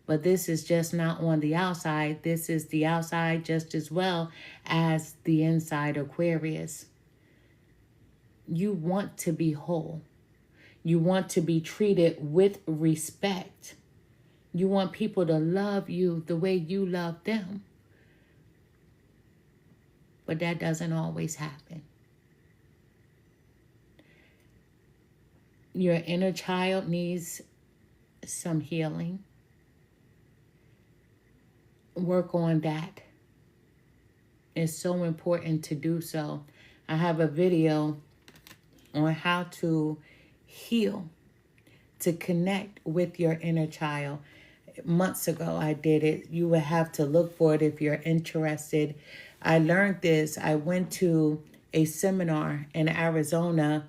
But this is just not on the outside. This is the outside just as well as the inside, Aquarius. You want to be whole. You want to be treated with respect. You want people to love you the way you love them. But that doesn't always happen. Your inner child needs some healing. Work on that. It's so important to do so. I have a video on how to heal, to connect with your inner child. Months ago I did it. You would have to look for it if you're interested. I learned this. I went to a seminar in Arizona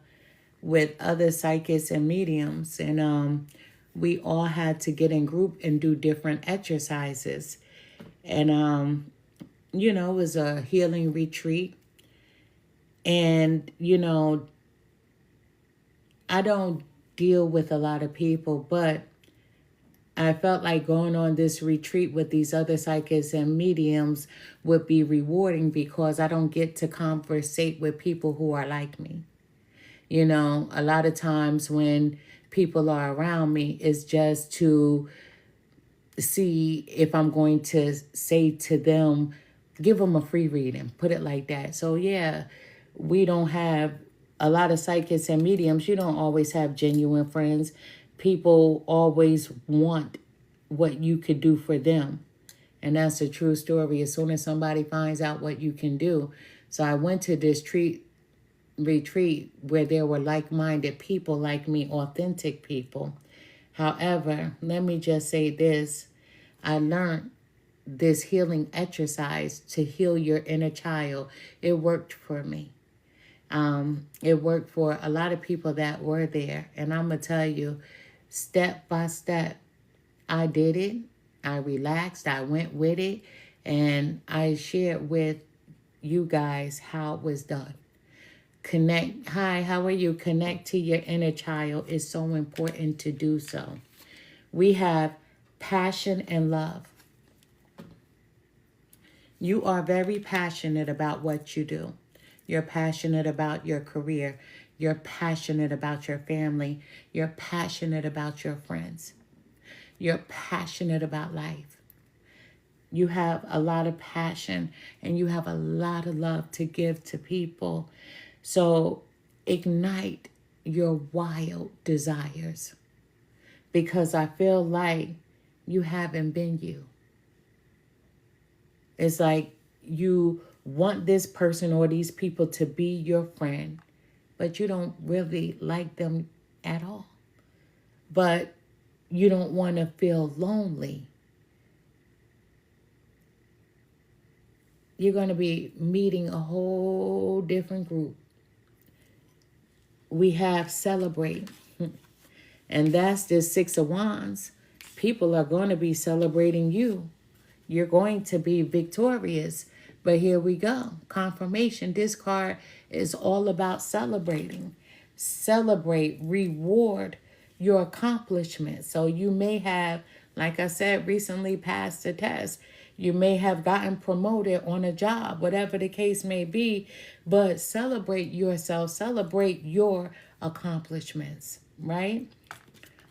with other psychics and mediums, and we all had to get in group and do different exercises. And you know, it was a healing retreat. And you know, I don't deal with a lot of people, but I felt like going on this retreat with these other psychics and mediums would be rewarding because I don't get to conversate with people who are like me. You know, a lot of times when people are around me, it's just to see if I'm going to say to them, give them a free reading, put it like that. So yeah, we don't have a lot of psychics and mediums. You don't always have genuine friends. People always want what you could do for them. And that's a true story. As soon as somebody finds out what you can do. So I went to this retreat where there were like-minded people like me, authentic people. However, let me just say this. I learned this healing exercise to heal your inner child. It worked for me. It worked for a lot of people that were there. And I'm going to tell you, step by step, I did it. I relaxed. I went with it. And I shared with you guys how it was done. Connect. Hi, how are you? Connect to your inner child is so important to do so. We have passion and love. You are very passionate about what you do. You're passionate about your career. You're passionate about your family. You're passionate about your friends. You're passionate about life. You have a lot of passion and you have a lot of love to give to people. So ignite your wild desires, because I feel like you haven't been you. It's like you want this person or these people to be your friend, but you don't really like them at all. But you don't want to feel lonely. You're going to be meeting a whole different group. We have celebrate. And that's the Six of Wands. People are going to be celebrating you. You're going to be victorious. But here we go. Confirmation. This card is all about celebrating. Celebrate, reward your accomplishments. So you may have, like I said, recently passed a test. You may have gotten promoted on a job, whatever the case may be. But celebrate yourself. Celebrate your accomplishments, right?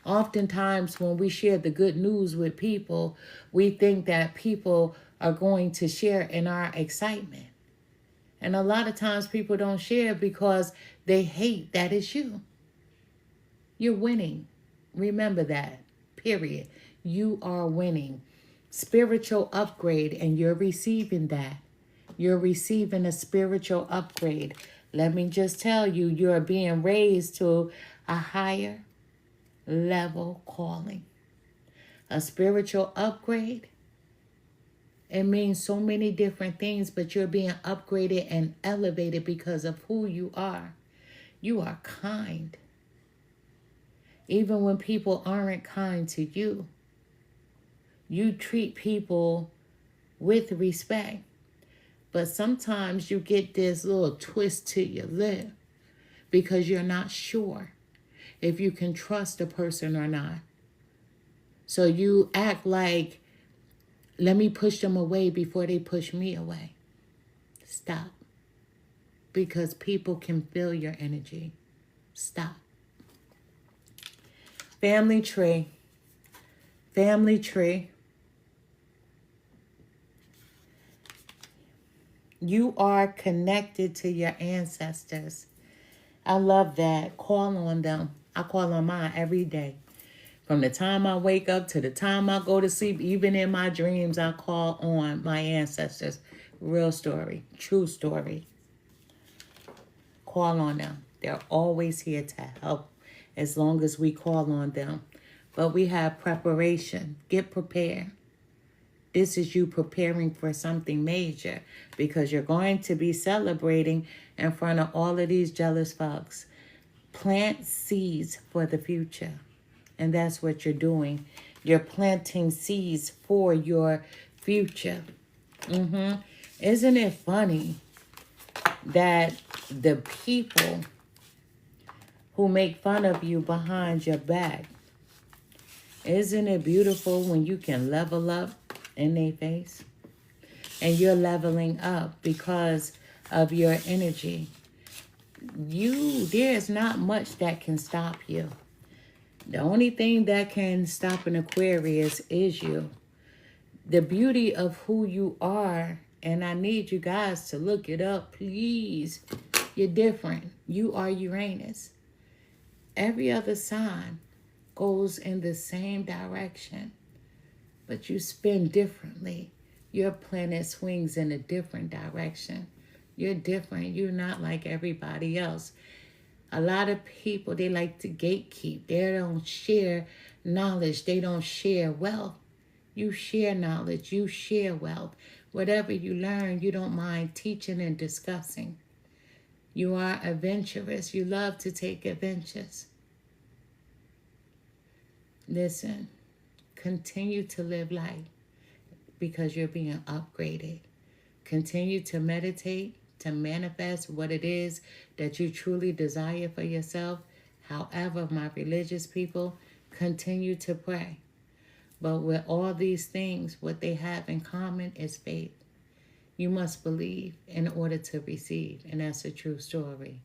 Oftentimes when we share the good news with people, we think that people are going to share in our excitement. And a lot of times people don't share because they hate that it's you. You're winning. Remember that, period. You are winning. Spiritual upgrade, and you're receiving that. You're receiving a spiritual upgrade. Let me just tell you, you're being raised to a higher level calling. A spiritual upgrade, it means so many different things, but you're being upgraded and elevated because of who you are. You are kind. Even when people aren't kind to you, you treat people with respect. But sometimes you get this little twist to your lip because you're not sure if you can trust a person or not. So you act like, let me push them away before they push me away. Stop. Because people can feel your energy. Stop. Family tree. Family tree. You are connected to your ancestors. I love that. Call on them. I call on mine every day. From the time I wake up to the time I go to sleep, even in my dreams, I call on my ancestors. Real story. True story. Call on them. They're always here to help as long as we call on them. But we have preparation. Get prepared. This is you preparing for something major because you're going to be celebrating in front of all of these jealous folks. Plant seeds for the future. And that's what you're doing. You're planting seeds for your future. Isn't it funny that the people who make fun of you behind your back, isn't it beautiful when you can level up in their face? And you're leveling up because of your energy. There's not much that can stop you. The only thing that can stop an Aquarius is you. The beauty of who you are, and I need you guys to look it up, please. You're different. You are Uranus. Every other sign goes in the same direction, but you spin differently. Your planet swings in a different direction. You're different. You're not like everybody else. A lot of people, they like to gatekeep. They don't share knowledge. They don't share wealth. You share knowledge. You share wealth. Whatever you learn, you don't mind teaching and discussing. You are adventurous. You love to take adventures. Listen, continue to live life because you're being upgraded. Continue to meditate, to manifest what it is that you truly desire for yourself. However, my religious people, continue to pray. But with all these things, what they have in common is faith. You must believe in order to receive, and that's a true story.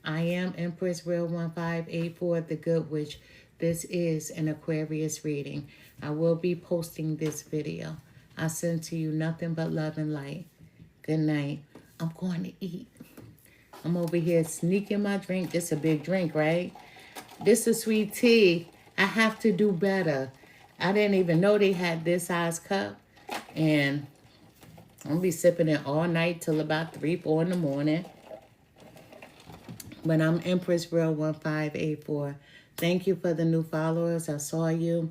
I am Empress Real 1584, the Good Witch. This is an Aquarius reading. I will be posting this video. I send to you nothing but love and light. Good night. I'm going to eat. I'm over here sneaking my drink. This is a big drink, right? This is sweet tea. I have to do better. I didn't even know they had this size cup. And I'm going to be sipping it all night till about 3, 4 in the morning. But I'm Empress Real 1584. Thank you for the new followers. I saw you.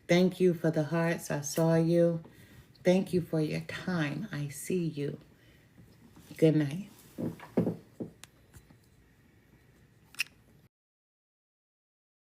Thank you for the hearts. I saw you. Thank you for your time. I see you. Good night.